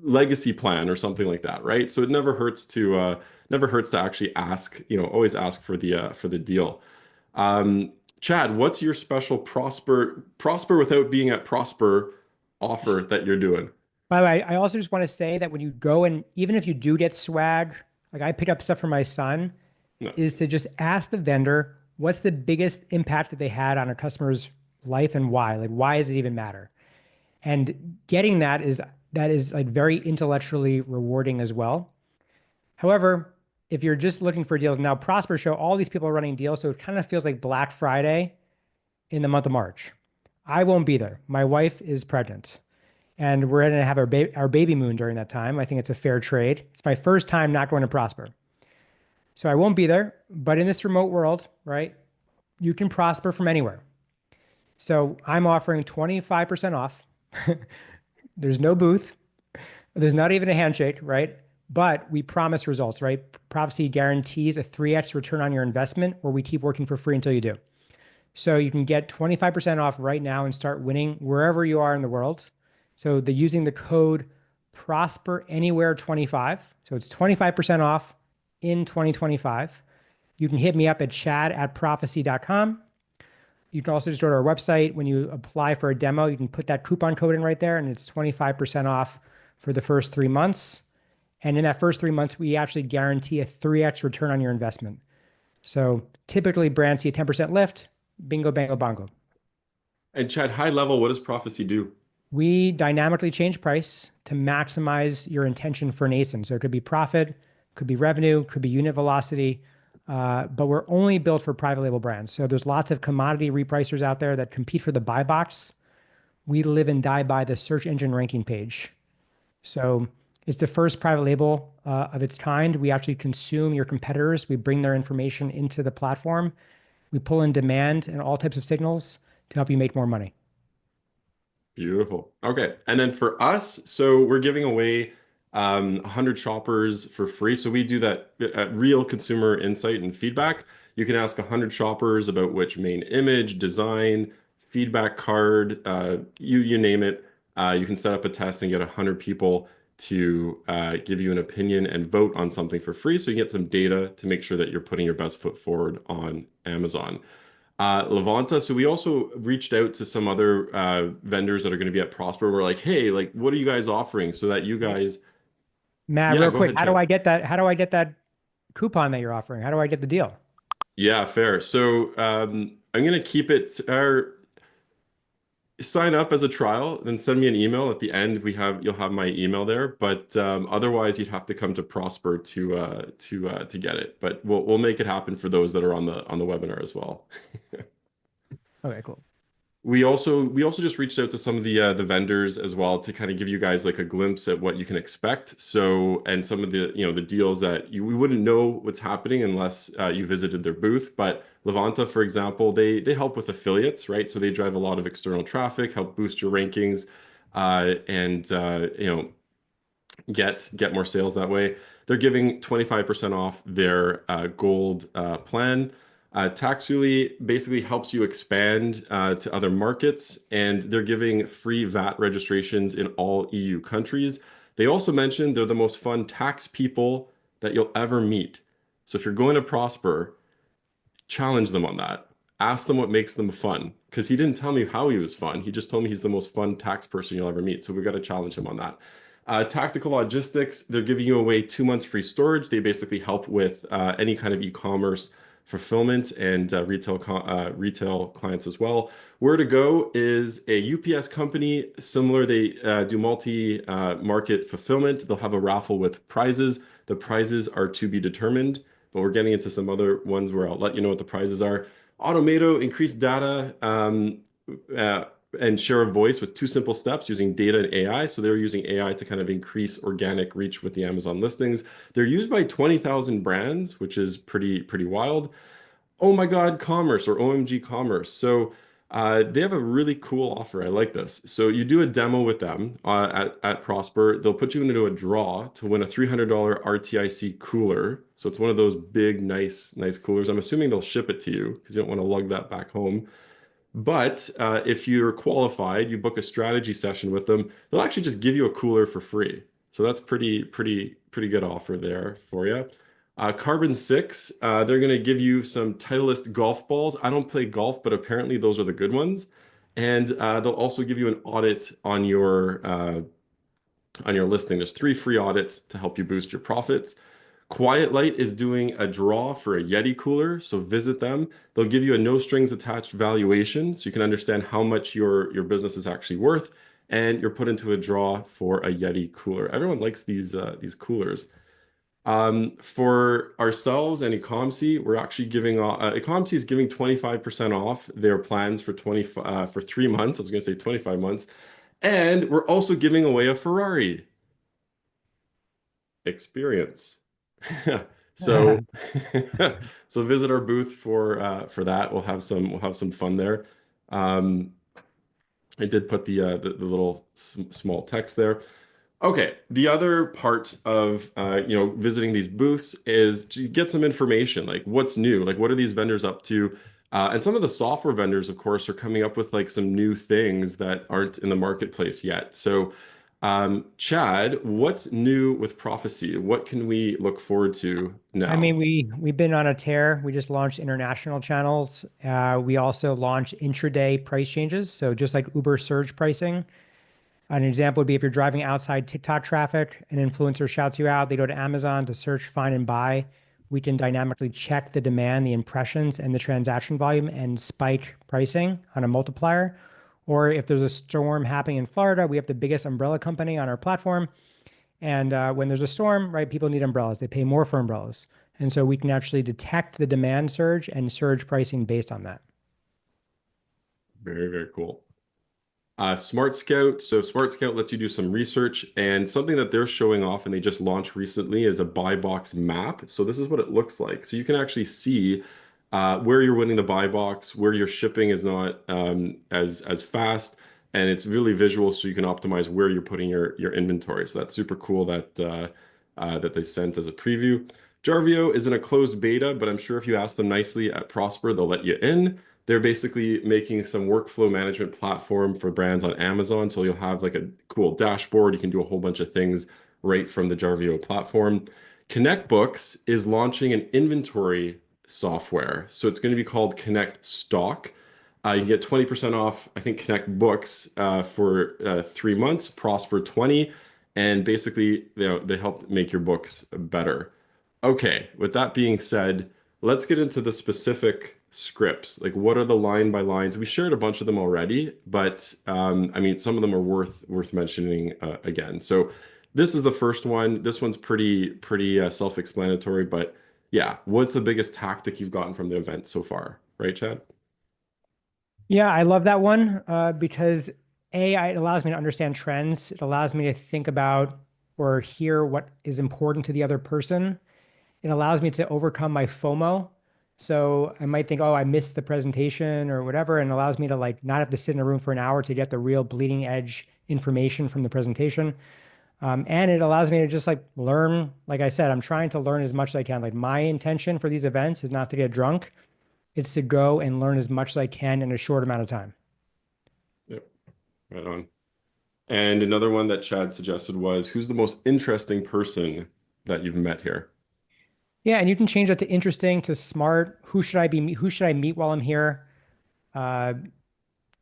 legacy plan or something like that, right? So it never hurts to actually ask, always ask for the deal. Chad, what's your special prosper without being at prosper offer that you're doing?
By the way, I also just want to say that when you go and even if you do get swag, like I pick up stuff for my son,
No.
is to just ask the vendor what's the biggest impact that they had on a customer's life and why? Like, why does it even matter? And getting that is like very intellectually rewarding as well. However, if you're just looking for deals now, Prosper Show, all these people are running deals, so it kind of feels like Black Friday in the month of March. I won't be there. My wife is pregnant, and we're going to have our baby moon during that time. I think it's a fair trade. It's my first time not going to Prosper, so I won't be there. But in this remote world, right, you can prosper from anywhere. So I'm offering 25% off. There's no booth. There's not even a handshake, right? But we promise results, right? Prophecy guarantees a 3x return on your investment, or we keep working for free until you do. So you can get 25% off right now and start winning wherever you are in the world. So using the code Prosper Anywhere 25. So it's 25% off in 2025. You can hit me up at chad@prophecy.com. You can also just go to our website. When you apply for a demo, you can put that coupon code in right there, and it's 25% off for the first 3 months. And in that first 3 months, we actually guarantee a 3x return on your investment. So typically, brands see a 10% lift. Bingo, bango, bongo.
And Chad, high level, what does prophecy do?
We dynamically change price to maximize your intention for an ASIN. So it could be profit, could be revenue, could be unit velocity, but we're only built for private label brands. So there's lots of commodity repricers out there that compete for the buy box. We live and die by the search engine ranking page. So it's the first private label of its kind. We actually consume your competitors. We bring their information into the platform. We pull in demand and all types of signals to help you make more money.
Beautiful. Okay. And then for us, so we're giving away 100 shoppers for free. So we do that real consumer insight and feedback. You can ask 100 shoppers about which main image, design, feedback card, you name it. You can set up a test and get 100 people to give you an opinion and vote on something for free so you get some data to make sure that you're putting your best foot forward on Amazon. Levanta, so we also reached out to some other vendors that are going to be at Prosper. We're like, hey, like, what are you guys offering so that you guys,
Matt,
yeah,
real
go
quick,
ahead,
how do
Chad.
I get that? How do I get that coupon that you're offering? How do I get the deal?
Yeah, fair. So I'm going to keep it, or sign up as a trial, then send me an email. At the end, you'll have my email there. But otherwise, you'd have to come to Prosper to get it. But we'll make it happen for those that are on the webinar as well.
Okay, cool.
We also just reached out to some of the vendors as well to kind of give you guys like a glimpse at what you can expect. So, and some of the the deals that we wouldn't know what's happening unless you visited their booth. But Levanta, for example, they help with affiliates, right? So they drive a lot of external traffic, help boost your rankings, and get more sales that way. They're giving 25% off their gold plan. Taxuli basically helps you expand to other markets, and they're giving free VAT registrations in all EU countries. They also mentioned they're the most fun tax people that you'll ever meet. So if you're going to Prosper, challenge them on that. Ask them what makes them fun. Because he didn't tell me how he was fun. He just told me he's the most fun tax person you'll ever meet. So we got to challenge him on that. Tactical Logistics, they're giving you away 2 months free storage. They basically help with any kind of e-commerce fulfillment and retail clients as well. Where to Go is a UPS company similar. They do multi-market fulfillment. They'll have a raffle with prizes. The prizes are to be determined, but we're getting into some other ones where I'll let you know what the prizes are. Automato, increase data uh, and share a voice with 2 simple steps using data and AI. So they're using AI to kind of increase organic reach with the Amazon listings. They're used by 20,000 brands, which is pretty wild. Oh my God, Commerce or OMG Commerce. So they have a really cool offer. I like this. So you do a demo with them at Prosper. They'll put you into a draw to win a $300 RTIC cooler. So it's one of those big, nice coolers. I'm assuming they'll ship it to you because you don't want to lug that back home. But if you're qualified, you book a strategy session with them, they'll actually just give you a cooler for free. So that's pretty good offer there for you. Carbon 6, they're going to give you some Titleist golf balls. I don't play golf, but apparently those are the good ones. And they'll also give you an audit on your listing. There's 3 free audits to help you boost your profits. Quiet Light is doing a draw for a Yeti cooler, so visit them. They'll give you a no strings attached valuation so you can understand how much your business is actually worth, and you're put into a draw for a Yeti cooler. Everyone likes these coolers. For ourselves and Ecomcy, we're actually giving Ecomcy is giving 25% off their plans for 3 months. I was going to say 25 months, and we're also giving away a Ferrari experience. So so visit our booth for that. We'll have some fun there. Um, I did put the little small text there. Okay, the other part of visiting these booths is to get some information, like what's new, like what are these vendors up to? And some of the software vendors, of course, are coming up with like some new things that aren't in the marketplace yet. So, Chad, what's new with Prophecy? What can we look forward to
I
now?
mean, we've been on a tear. We just launched international channels. We also launched intraday price changes. So just like Uber surge pricing, an example would be if you're driving outside TikTok traffic, an influencer shouts you out, they go to Amazon to search, find, and buy. We can dynamically check the demand, the impressions, and the transaction volume and spike pricing on a multiplier. Or if there's a storm happening in Florida, we have the biggest umbrella company on our platform. And when there's a storm, right, people need umbrellas. They pay more for umbrellas. And so we can actually detect the demand surge and surge pricing based on that.
Very cool. Smart Scout. So Smart Scout lets you do some research, and something that they're showing off and they just launched recently is a buy box map. So this is what it looks like. So you can actually see where you're winning the buy box, where your shipping is not as fast, and it's really visual, so you can optimize where you're putting your inventory. So that's super cool that they sent as a preview. Jarvio is in a closed beta, but I'm sure if you ask them nicely at Prosper, they'll let you in. They're basically making some workflow management platform for brands on Amazon. So you'll have like a cool dashboard. You can do a whole bunch of things right from the Jarvio platform. Connect Books is launching an inventory software. So it's going to be called Connect Stock. You can get 20% off, I think, Connect Books for 3 months, Prosper 20. And basically, they help make your books better. Okay, with that being said, let's get into the specific scripts. Like, what are the line by lines? We shared a bunch of them already, but I mean, some of them are worth mentioning again. So this is the first one. This one's pretty self-explanatory, but yeah, what's the biggest tactic you've gotten from the event so far, right, Chad?
Yeah, I love that one because it allows me to understand trends. It allows me to think about or hear what is important to the other person. It allows me to overcome my FOMO. So I might think, oh, I missed the presentation or whatever, and allows me to like not have to sit in a room for an hour to get the real bleeding edge information from the presentation. And it allows me to just like learn. Like I said, I'm trying to learn as much as I can. Like my intention for these events is not to get drunk. It's to go and learn as much as I can in a short amount of time.
Yep, right on. And another one that Chad suggested was, who's the most interesting person that you've met here?
Yeah, and you can change that to interesting, to smart. Who should I meet while I'm here? Uh,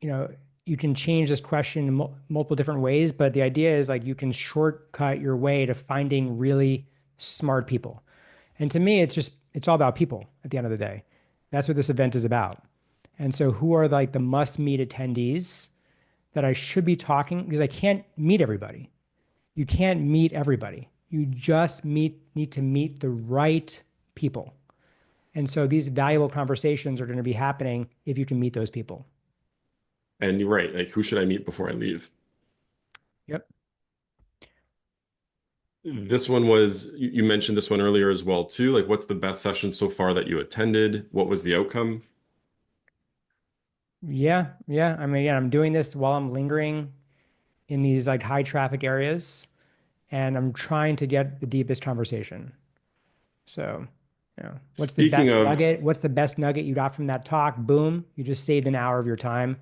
you know, you can change this question in multiple different ways, but the idea is like you can shortcut your way to finding really smart people. And to me, it's all about people at the end of the day. That's what this event is about. And so who are like the must meet attendees that I should be talking because I can't meet everybody. You can't meet everybody. You just need to meet the right people. And so these valuable conversations are going to be happening if you can meet those people.
And you're right, like who should I meet before I leave?
Yep.
This one was, you mentioned this one earlier as well too. Like, what's the best session so far that you attended? What was the outcome?
Yeah. Yeah. I mean, yeah, I'm doing this while I'm lingering in these like high traffic areas and I'm trying to get the deepest conversation. So, what's the
Speaking
best
of
nugget? What's the best nugget you got from that talk? Boom. You just saved an hour of your time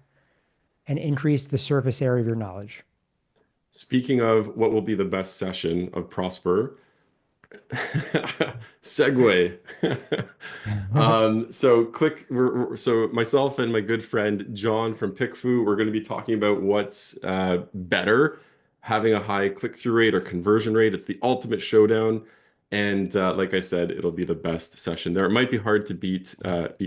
and increased the surface area of your knowledge.
speaking of what will be the best session of Prosper, segue. So click. So myself and my good friend John from PickFu, we're going to be talking about what's better, having a high click-through rate or conversion rate. It's the ultimate showdown, and like I said, it'll be the best session there. It might be hard to beat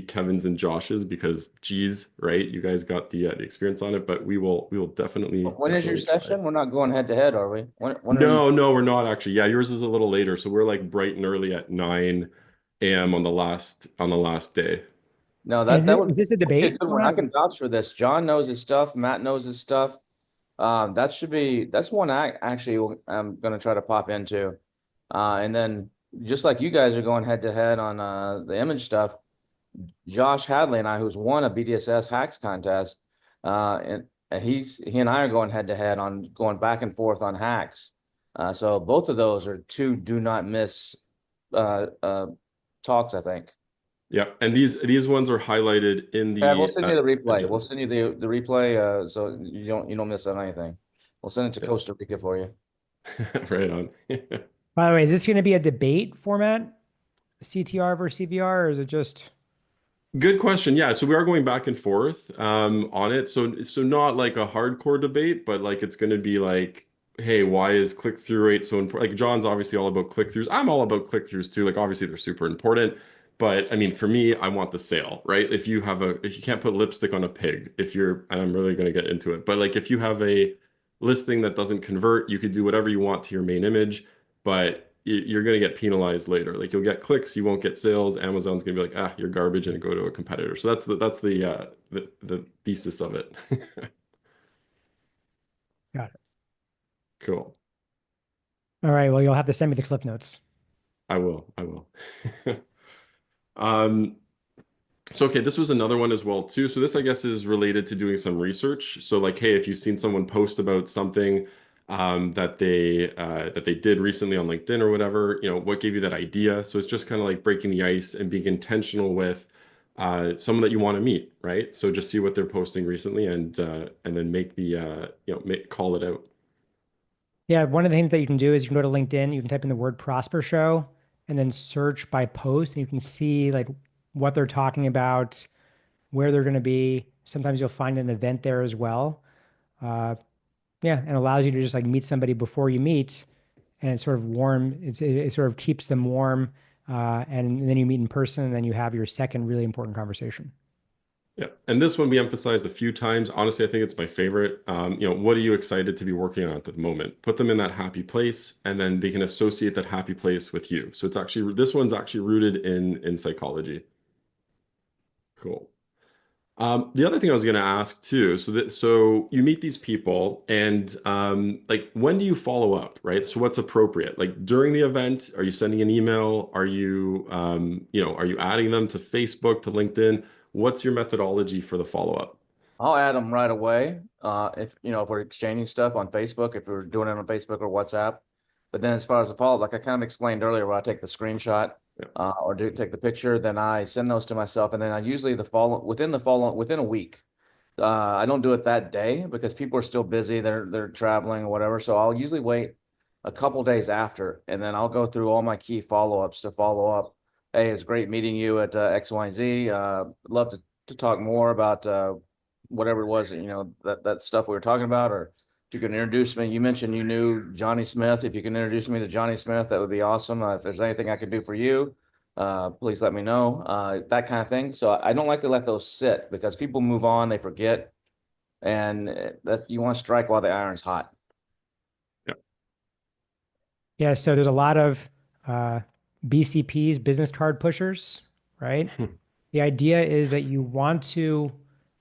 Kevin's and Josh's because, geez, right? You guys got the experience on it, but we will definitely
When is your
try.
session? We're not going head to head, are we? When are you?
No, no, we're not actually. Yeah, yours is a little later, so we're like bright and early at 9 a.m. on the last day.
No,
And
that
is this a
would be a
debate
good one. I
format?
can vouch for this. John knows his stuff. Matt knows his stuff. That's one I actually am going to try to pop into. And then just like you guys are going head to head on the image stuff, Josh Hadley and I, who's won a BDSS hacks contest, and he and I are going head to head on going back and forth on hacks. So both of those are two do not miss uh, uh, talks, I think.
Yeah, and these ones are highlighted in
Yeah, we'll
the
send you the replay. We'll
agenda.
send you the replay, so you don't miss on anything. We'll send it to
Yeah.
Costa Rica for you.
Right on.
By the way, is this going to be a debate format? CTR versus CVR, or is it just
Good question. Yeah, so we are going back and forth on it. So not like a hardcore debate, but like it's going to be like, hey, why is click-through rate so important? Like John's obviously all about click-throughs. I'm all about click-throughs too. Like obviously they're super important, but I mean for me, I want the sale, right? If you can't put lipstick on a pig, if you're and I'm really going to get into it, but like if you have a listing that doesn't convert, you could do whatever you want to your main image, but you're going to get penalized later. Like you'll get clicks, you won't get sales. Amazon's going to be like, ah, you're garbage, and go to a competitor. So that's the thesis of it.
got it?
Cool.
All right. Well, you'll have to send me the cliff notes.
I will. I will. Um, so okay, this was another one as well too. So this, I guess, is related to doing some research. So like, hey, if you've seen someone post about something that they did recently on LinkedIn or whatever, what gave you that idea? So it's just kind of like breaking the ice and being intentional with someone that you want to meet, right? So just see what they're posting recently and then make the call it out.
Yeah, one of the things that you can do is you can go to LinkedIn, you can type in the word Prosper Show and then search by post, and you can see like what they're talking about, where they're going to be. Sometimes you'll find an event there as well. Uh, yeah, and allows you to just like meet somebody before you meet, and it's sort of warm. It sort of keeps them warm, and then you meet in person, and then you have your second really important conversation.
Yeah, and this one we emphasized a few times. Honestly, I think it's my favorite. What are you excited to be working on at the moment? Put them in that happy place, and then they can associate that happy place with you. So it's actually this one's actually rooted in psychology. Cool. The other thing I was going to ask too, so you meet these people, and like when do you follow up, right? So what's appropriate? Like during the event, are you sending an email? Are you adding them to Facebook, to LinkedIn? What's your methodology for the follow-up?
I'll add them right away. If we're exchanging stuff on Facebook, if we're doing it on Facebook or WhatsApp. But then as far as the follow, like I kind of explained earlier, where I take the screenshot
Yeah.
or do take the picture, then I send those to myself, and then I usually within a week. I don't do it that day because people are still busy. They're traveling or whatever. So I'll usually wait a couple days after, and then I'll go through all my key follow-ups to follow up. Hey, it's great meeting you at XYZ. Love to talk more about whatever it was, that stuff we were talking about, or if you can introduce me. You mentioned you knew Johnny Smith. If you can introduce me to Johnny Smith, that would be awesome. If there's anything I can do for you, please let me know. That kind of thing. So I don't like to let those sit because people move on, they forget, and that you want to strike while the iron's hot.
Yeah, so there's a lot of BCPs, business card pushers, right?
Yeah.
The idea is that you want to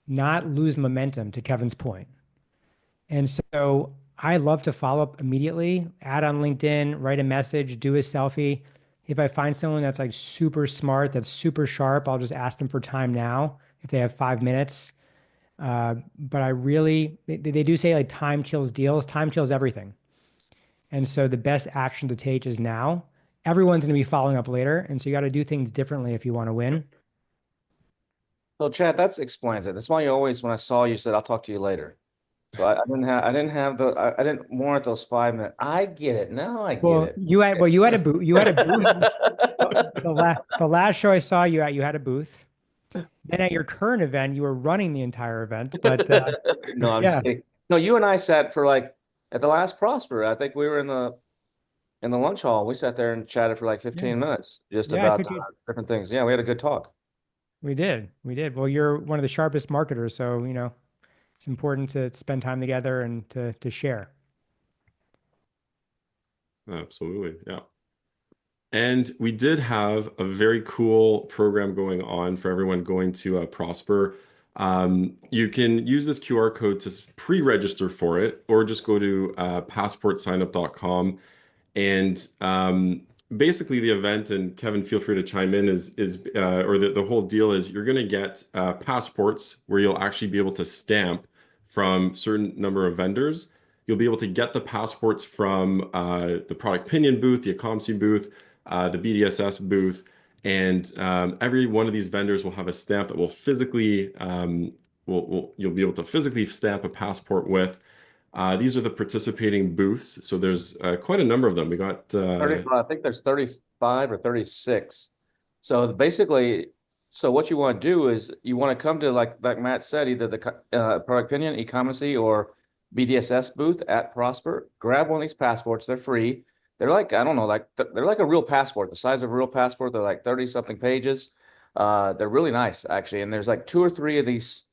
not lose momentum, to Kevin's point. And so I love to follow up immediately, add on LinkedIn, write a message, do a selfie. If I find someone that's like super smart, that's super sharp, I'll just ask them for time now if they have 5 minutes. But they do say like time kills deals, time kills everything. And so the best action to take is now. Everyone's going to be following up later. And so you got to do things differently if you want to win.
So Chad, that explains it. That's why you always, when I saw you, said, "I'll talk to you later." So I didn't warrant those 5 minutes. I get it now. I get it.
You had a booth. You had a booth. The last show I saw you at, you had a booth. Then at your current event, you were running the entire event. But
No, I'm
yeah,
kidding. No, you and I sat for like at the last Prosper. I think we were in the lunch hall. We sat there and chatted for like
yeah,
15 minutes just
yeah, I
about
took you.
different things. Yeah, we had a good talk.
We did. Well, you're one of the sharpest marketers, so it's important to spend time together and to share.
Absolutely. Yeah. And we did have a very cool program going on for everyone going to Prosper. You can use this QR code to pre-register for it, or just go to passportsignup.com. And basically, the event, and Kevin, feel free to chime in, or the whole deal is you're going to get passports where you'll actually be able to stamp from certain number of vendors. You'll be able to get the passports from the Product Pinion booth, the Ecomcy booth, the BDSS booth, and every one of these vendors will have a stamp that will physically, you'll be able to physically stamp a passport with. These are the participating booths. So there's quite a number of them. We got
35, I think there's 35 or 36. So basically, so what you want to do is you want to come to, like Matt said, either the Product Opinion, eCommerce, or BDSS booth at Prosper. Grab one of these passports. They're free. They're like, I don't know, they're like a real passport, the size of a real passport. They're like 30 something pages. They're really nice actually. And there's like two or three of these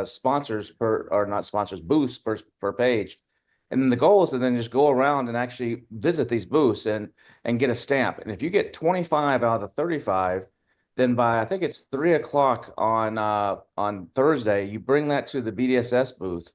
sponsors or not sponsors, booths per page. And then the goal is to then just go around and actually visit these booths and get a stamp. And if you get 25 out of the 35, then by I think it's 3 o'clock on Thursday, you bring that to the BDSS booth,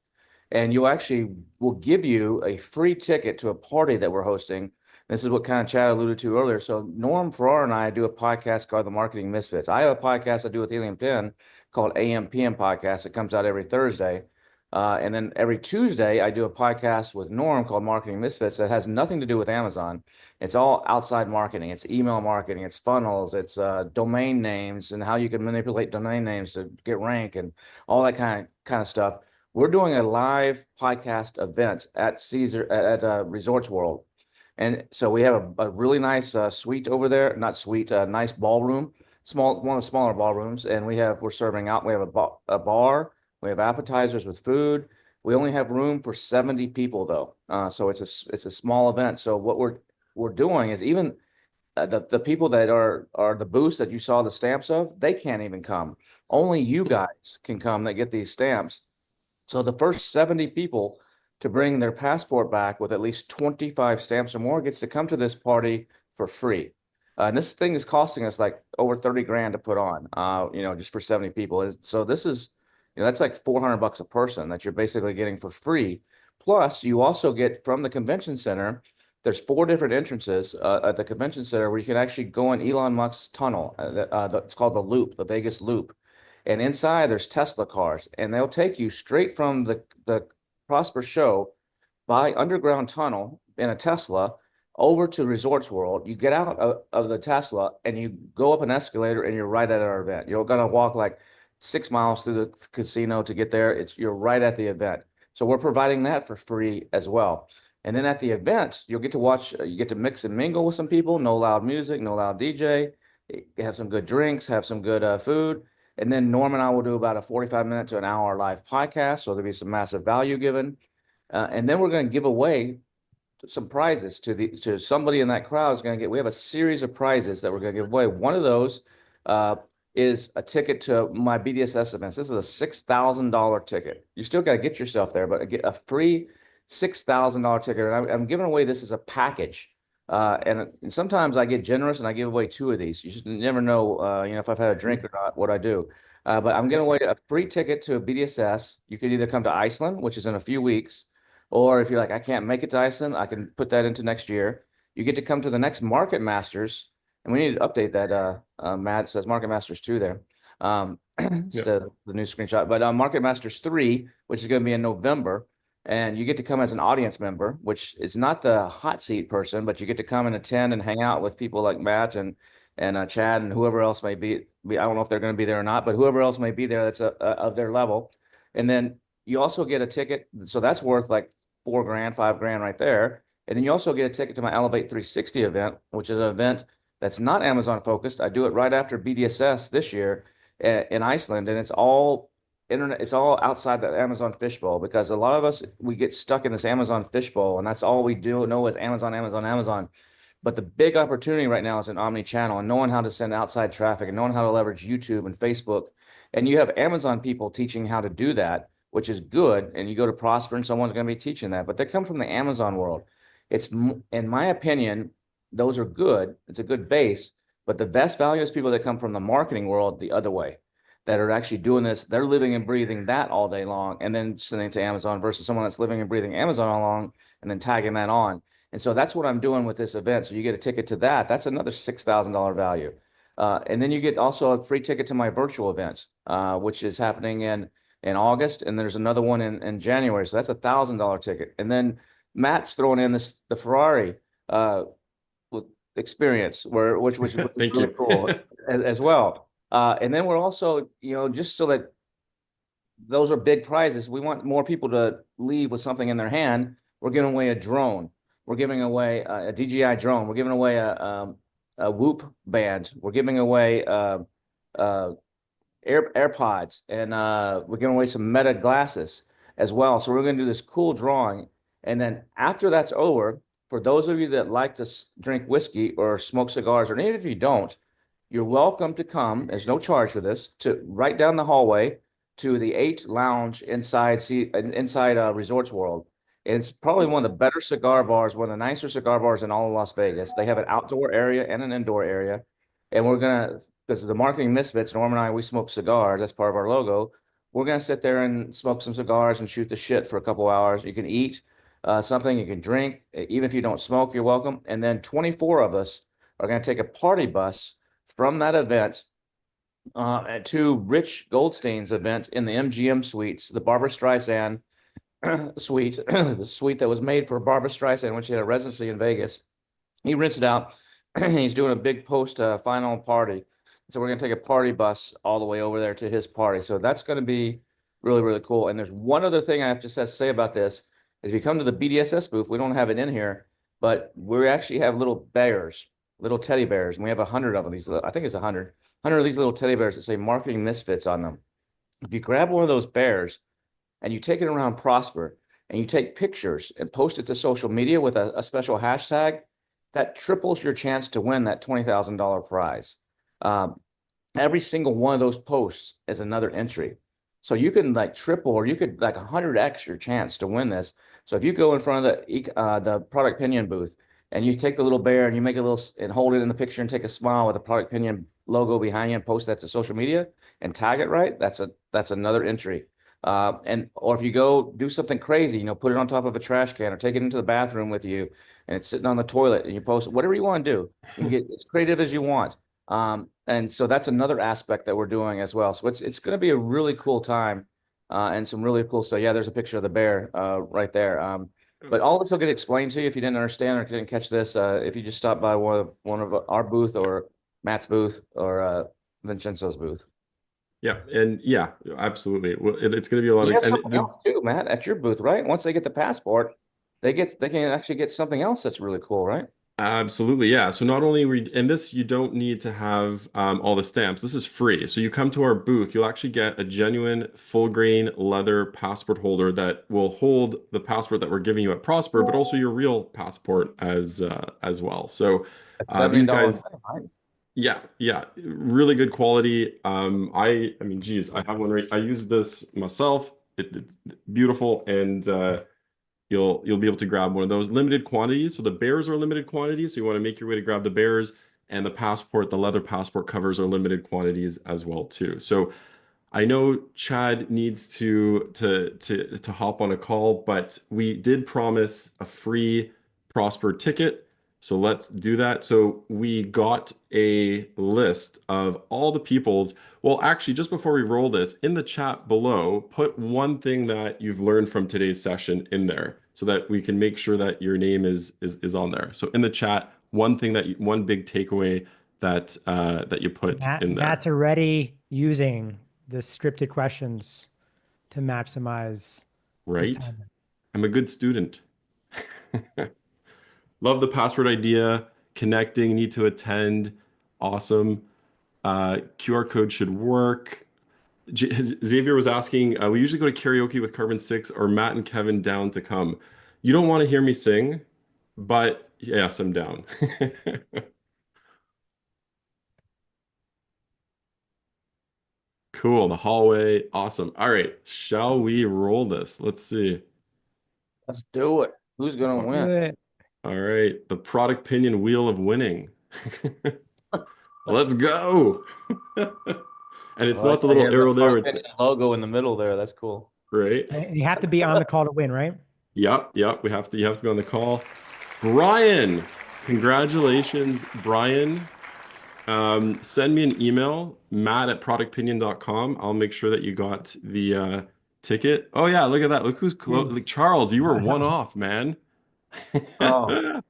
and you actually will give you a free ticket to a party that we're hosting. This is what kind of Chad alluded to earlier. So Norm Farrar and I do a podcast called The Marketing Misfits. I have a podcast I do with Helium 10 called AM/PM Podcast. It comes out every Thursday. And then every Tuesday, I do a podcast with Norm called Marketing Misfits that has nothing to do with Amazon. It's all outside marketing. It's email marketing. It's funnels. It's domain names and how you can manipulate domain names to get rank and all that kind of stuff. we're doing a live podcast event at Resorts World. And so we have a really nice suite over there, not suite, nice ballroom, one of the smaller ballrooms. And we're serving out, we have a bar, we have appetizers with food. We only have room for 70 people though. So it's a small event. So what we're doing is even the people that are the booths that you saw the stamps of, they can't even come. Only you guys can come that get these stamps. So the first 70 people to bring their passport back with at least 25 stamps or more gets to come to this party for free. And this thing is costing us like over 30 grand to put on, just for 70 people. So this is, that's like 400 bucks a person that you're basically getting for free. Plus, you also get from the convention center, there's 4 different entrances at the convention center where you can actually go in Elon Musk's tunnel. It's called the Loop, the Vegas Loop. And inside there's Tesla cars, and they'll take you straight from the Prosper show by underground tunnel in a Tesla over to Resorts World. You get out of the Tesla and you go up an escalator and you're right at our event. You're gonna walk like 6 miles through the casino to get there. You're right at the event. So we're providing that for free as well. And then at the event, you'll get to watch, you get to mix and mingle with some people, no loud music, no loud DJ, have some good drinks, have some good food. And then Norm and I will do about a 45 minute to an hour live podcast. So there'll be some massive value given. And then we're going to give away some prizes to somebody in that crowd is going to get. We have a series of prizes that we're going to give away. One of those is a ticket to my BDSS events. This is a $6,000 ticket. You still got to get yourself there, but get a free $6,000 ticket. And I'm giving away this as a package. And sometimes I get generous and I give away 2 of these. You just never know, if I've had a drink or not, what I do. But I'm giving away a free ticket to a BDSS. You can either come to Iceland, which is in a few weeks, or if you're like, I can't make it to Iceland, I can put that into next year. You get to come to the next Market Masters, and we need to update that. Matt, it says Market Masters 2 there. It's the new screenshot. But Market Masters 3, which is going to be in November. And you get to come as an audience member, which is not the hot seat person, but you get to come and attend and hang out with people like Matt and Chad and whoever else may be. I don't know if they're going to be there or not, but whoever else may be there that's of their level. And then you also get a ticket. So that's worth like 4 grand, 5 grand right there. And then you also get a ticket to my Elevate 360 event, which is an event that's not Amazon focused. I do it right after BDSS this year in Iceland, and it's all internet. It's all outside the Amazon fishbowl because a lot of us, we get stuck in this Amazon fishbowl, and that's all we do know is Amazon, Amazon, Amazon. But the big opportunity right now is an omni-channel and knowing how to send outside traffic and knowing how to leverage YouTube and Facebook. And you have Amazon people teaching how to do that, which is good. And you go to Prosper and someone's going to be teaching that, but they come from the Amazon world. It's, in my opinion, those are good. It's a good base, but the best value is people that come from the marketing world the other way, that are actually doing this. They're living and breathing that all day long and then sending it to Amazon versus someone that's living and breathing Amazon all along and then tagging that on. And so that's what I'm doing with this event. So you get a ticket to that. That's another $6,000 value. And then you get also a free ticket to my virtual event, which is happening in August. And there's another one in January. So that's $1,000 ticket. And then Matt's throwing in the Ferrari experience, which was
Thank
really
you.
cool as well. And then we're also, just so that those are big prizes, we want more people to leave with something in their hand. We're giving away a drone. We're giving away a DJI drone. We're giving away a Whoop band. We're giving away AirPods, and we're giving away some Meta glasses as well. So we're going to do this cool drawing. And then after that's over, for those of you that like to drink whiskey or smoke cigars, or even if you don't, you're welcome to come. There's no charge for this. To right down the hallway to the 8 Lounge inside Resorts World. And it's probably one of the better cigar bars, one of the nicer cigar bars in all of Las Vegas. They have an outdoor area and an indoor area. And we're gonna, because of the marketing misfits, Norm and I, we smoke cigars. That's part of our logo. We're gonna sit there and smoke some cigars and shoot the shit for a couple hours. You can eat something, you can drink. Even if you don't smoke, you're welcome. And then 24 of us are gonna take a party bus from that event to Rich Goldstein's event in the MGM suites, the Barbara Streisand suite, the suite that was made for Barbara Streisand when she had a residency in Vegas. He rents it out. He's doing a big post final party. So we're going to take a party bus all the way over there to his party. So that's going to be Really, really cool. And there's one other thing I have to say about this is if you come to the BDSS booth, we don't have it in here, but we actually have little bears, little teddy bears, and we have 100 of them. These, I think it's 100 of these little teddy bears that say marketing misfits on them. If you grab one of those bears and you take it around Prosper and you take pictures and post it to social media with a special hashtag, that triples your chance to win that $20,000 prize. Every single one of those posts is another entry. So you can like triple or you could like 100x your chance to win this. So if you go in front of the product opinion booth and you take the little bear and you make a little and hold it in the picture and take a smile with the product opinion logo behind you and post that to social media and tag it right, that's another entry. Or if you go do something crazy, put it on top of a trash can or take it into the bathroom with you and it's sitting on the toilet and you post whatever you want to do. You can get as creative as you want. And so that's another aspect that we're doing as well. So it's going to be a really cool time, and some really cool stuff. Yeah, there's a picture of the bear, right there. But all this will get explained to you if you didn't understand or didn't catch this. If you just stop by one of our booth or Matt's booth or Vincenzo's booth.
Yeah, and yeah, absolutely. Well, it's going to be a lot
You
of
have something else too, Matt, at your booth, right? Once they get the passport, they can actually get something else that's really cool, right?
Absolutely, yeah. So not only and this, you don't need to have all the stamps. This is free. So you come to our booth, you'll actually get a genuine full grain leather passport holder that will hold the passport that we're giving you at Prosper, but also your real passport as well. So
At
these
$70,
guys,
right?
yeah, yeah, really good quality. I mean, geez, I have one right. I use this myself. It's beautiful, and you'll be able to grab one of those limited quantities. So the bears are limited quantities. So you want to make your way to grab the bears, and the passport, the leather passport covers are limited quantities as well too. So I know Chad needs to hop on a call, but we did promise a free Prosper ticket. So let's do that. So we got a list of all the people's. Well, actually, just before we roll this, in the chat below, put one thing that you've learned from today's session in there so that we can make sure that your name is on there. So in the chat, one thing one big takeaway that you put in there.
Matt's already using the scripted questions to maximize his
Right?
time.
I'm a good student. Love the password idea. Connecting, need to attend. Awesome. QR code should work. Xavier was asking, we usually go to karaoke with Carbon 6 or Matt and Kevin down to come. You don't want to hear me sing, but yes, I'm down. Cool. The hallway. Awesome. All right. Shall we roll this? Let's see.
Let's do it. Who's gonna win?
Good.
All right. The product opinion wheel of winning. Let's go. And it's
Well,
not the
yeah,
little
the
arrow there. It's
logo in the middle there. That's cool.
right.
And you have to be on the call to win, right?
Yep. Yep. You have to be on the call. Brian, congratulations, Brian. Send me an email, matt@productpinion.com. I'll make sure that you got the ticket. Oh yeah, look at that. Look who's close. Like Charles, you were one off, man.
Oh,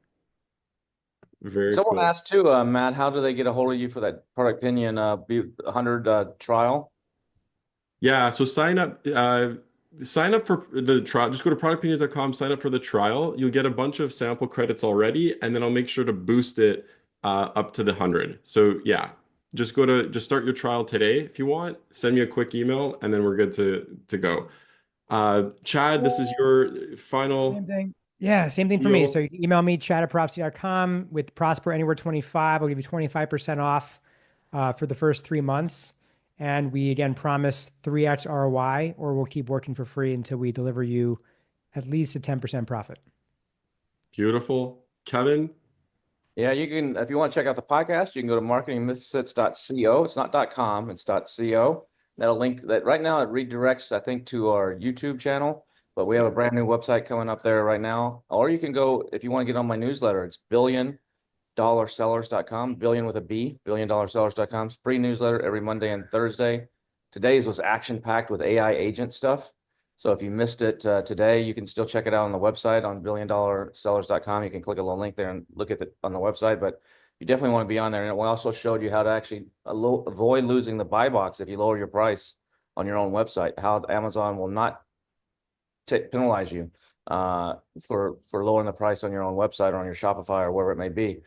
Very
someone
cool.
asked too, Matt, how do they get a hold of you for that product opinion 100 trial?
Yeah, so sign up for the trial. Just go to productopinions.com, sign up for the trial. You'll get a bunch of sample credits already, and then I'll make sure to boost it up to the 100. So yeah, just start your trial today if you want. Send me a quick email, and then we're good to go. Chad, this is your final
Same thing. Yeah, same thing for me. So
deal.
you can email me, chad@prophecy.com with Prosper Anywhere 25. I'll give you 25% off for the first 3 months. And we again promise 3x ROI, or we'll keep working for free until we deliver you at least a 10% profit.
Beautiful. Kevin,
Yeah, you can, if you want to check out the podcast, you can go to marketingmisfits.co. It's not .com, it's .co. That'll link that right now. It redirects, I think, to our YouTube channel, but we have a brand new website coming up there right now. Or you can go, if you want to get on my newsletter, it's billiondollarsellers.com, billion with a B, billiondollarsellers.com. Free newsletter every Monday and Thursday. Today's was action-packed with AI agent stuff. So if you missed it today, you can still check it out on the website on billiondollarsellers.com. You can click a little link there and look at it on the website, but you definitely want to be on there. And we also showed you how to actually avoid losing the buy box if you lower your price on your own website, how Amazon will not penalize you for lowering the price on your own website or on your Shopify or wherever it may be.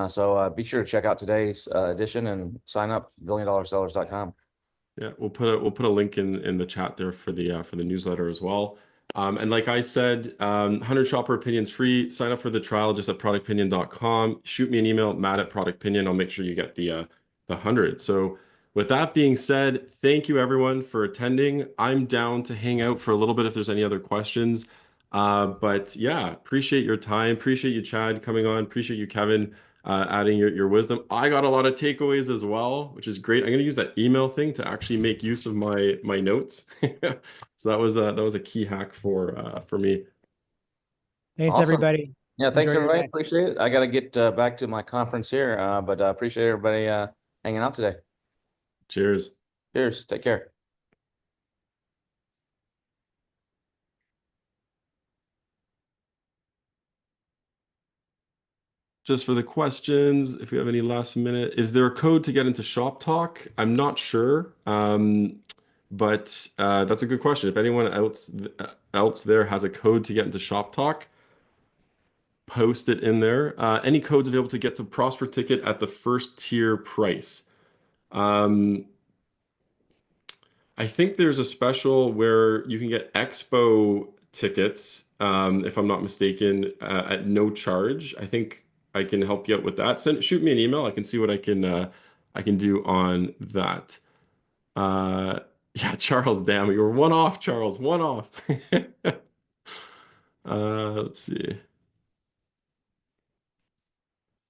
So be sure to check out today's edition and sign up billiondollar sellers.com.
Yeah, we'll put a link in the chat there for the newsletter as well. And like I said, 100 shopper opinions free. Sign up for the trial just at productpinion.com. Shoot me an email, Matt at productpinion. I'll make sure you get the 100. So with that being said, thank you everyone for attending. I'm down to hang out for a little bit if there's any other questions. But yeah, appreciate your time. Appreciate you, Chad, coming on. Appreciate you, Kevin, adding your wisdom. I got a lot of takeaways as well, which is great. I'm going to use that email thing to actually make use of my notes. So that was a key hack for me.
Thanks,
Awesome.
everybody.
Yeah,
Enjoy
thanks
your
everybody.
day.
Appreciate it. I got to get back to my conference here, but appreciate everybody hanging out today.
Cheers.
Cheers. Take care.
Just for the questions, if we have any last minute, is there a code to get into Shop Talk? I'm not sure, but that's a good question. If anyone else there has a code to get into Shop Talk, post it in there. Any codes available to get to Prosper Ticket at the first tier price? Um, I think there's a special where you can get Expo tickets, if I'm not mistaken, at no charge. I think I can help you out with that. Shoot me an email. I can see what I can do on that. Uh, yeah, Charles, damn it, you were one off, Charles, one off. Let's see.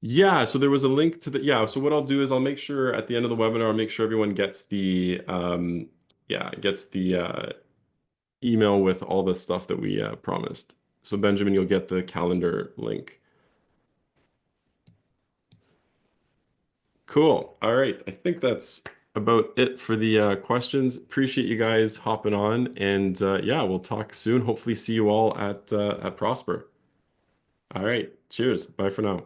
Yeah, so there was a link to the yeah. So what I'll do is I'll make sure at the end of the webinar, I'll make sure everyone gets the yeah, gets the email with all the stuff that we promised. So Benjamin, you'll get the calendar link. Cool. All right. I think that's about it for the questions. Appreciate you guys hopping on, and yeah, we'll talk soon. Hopefully, see you all at Prosper. All right. Cheers. Bye for now.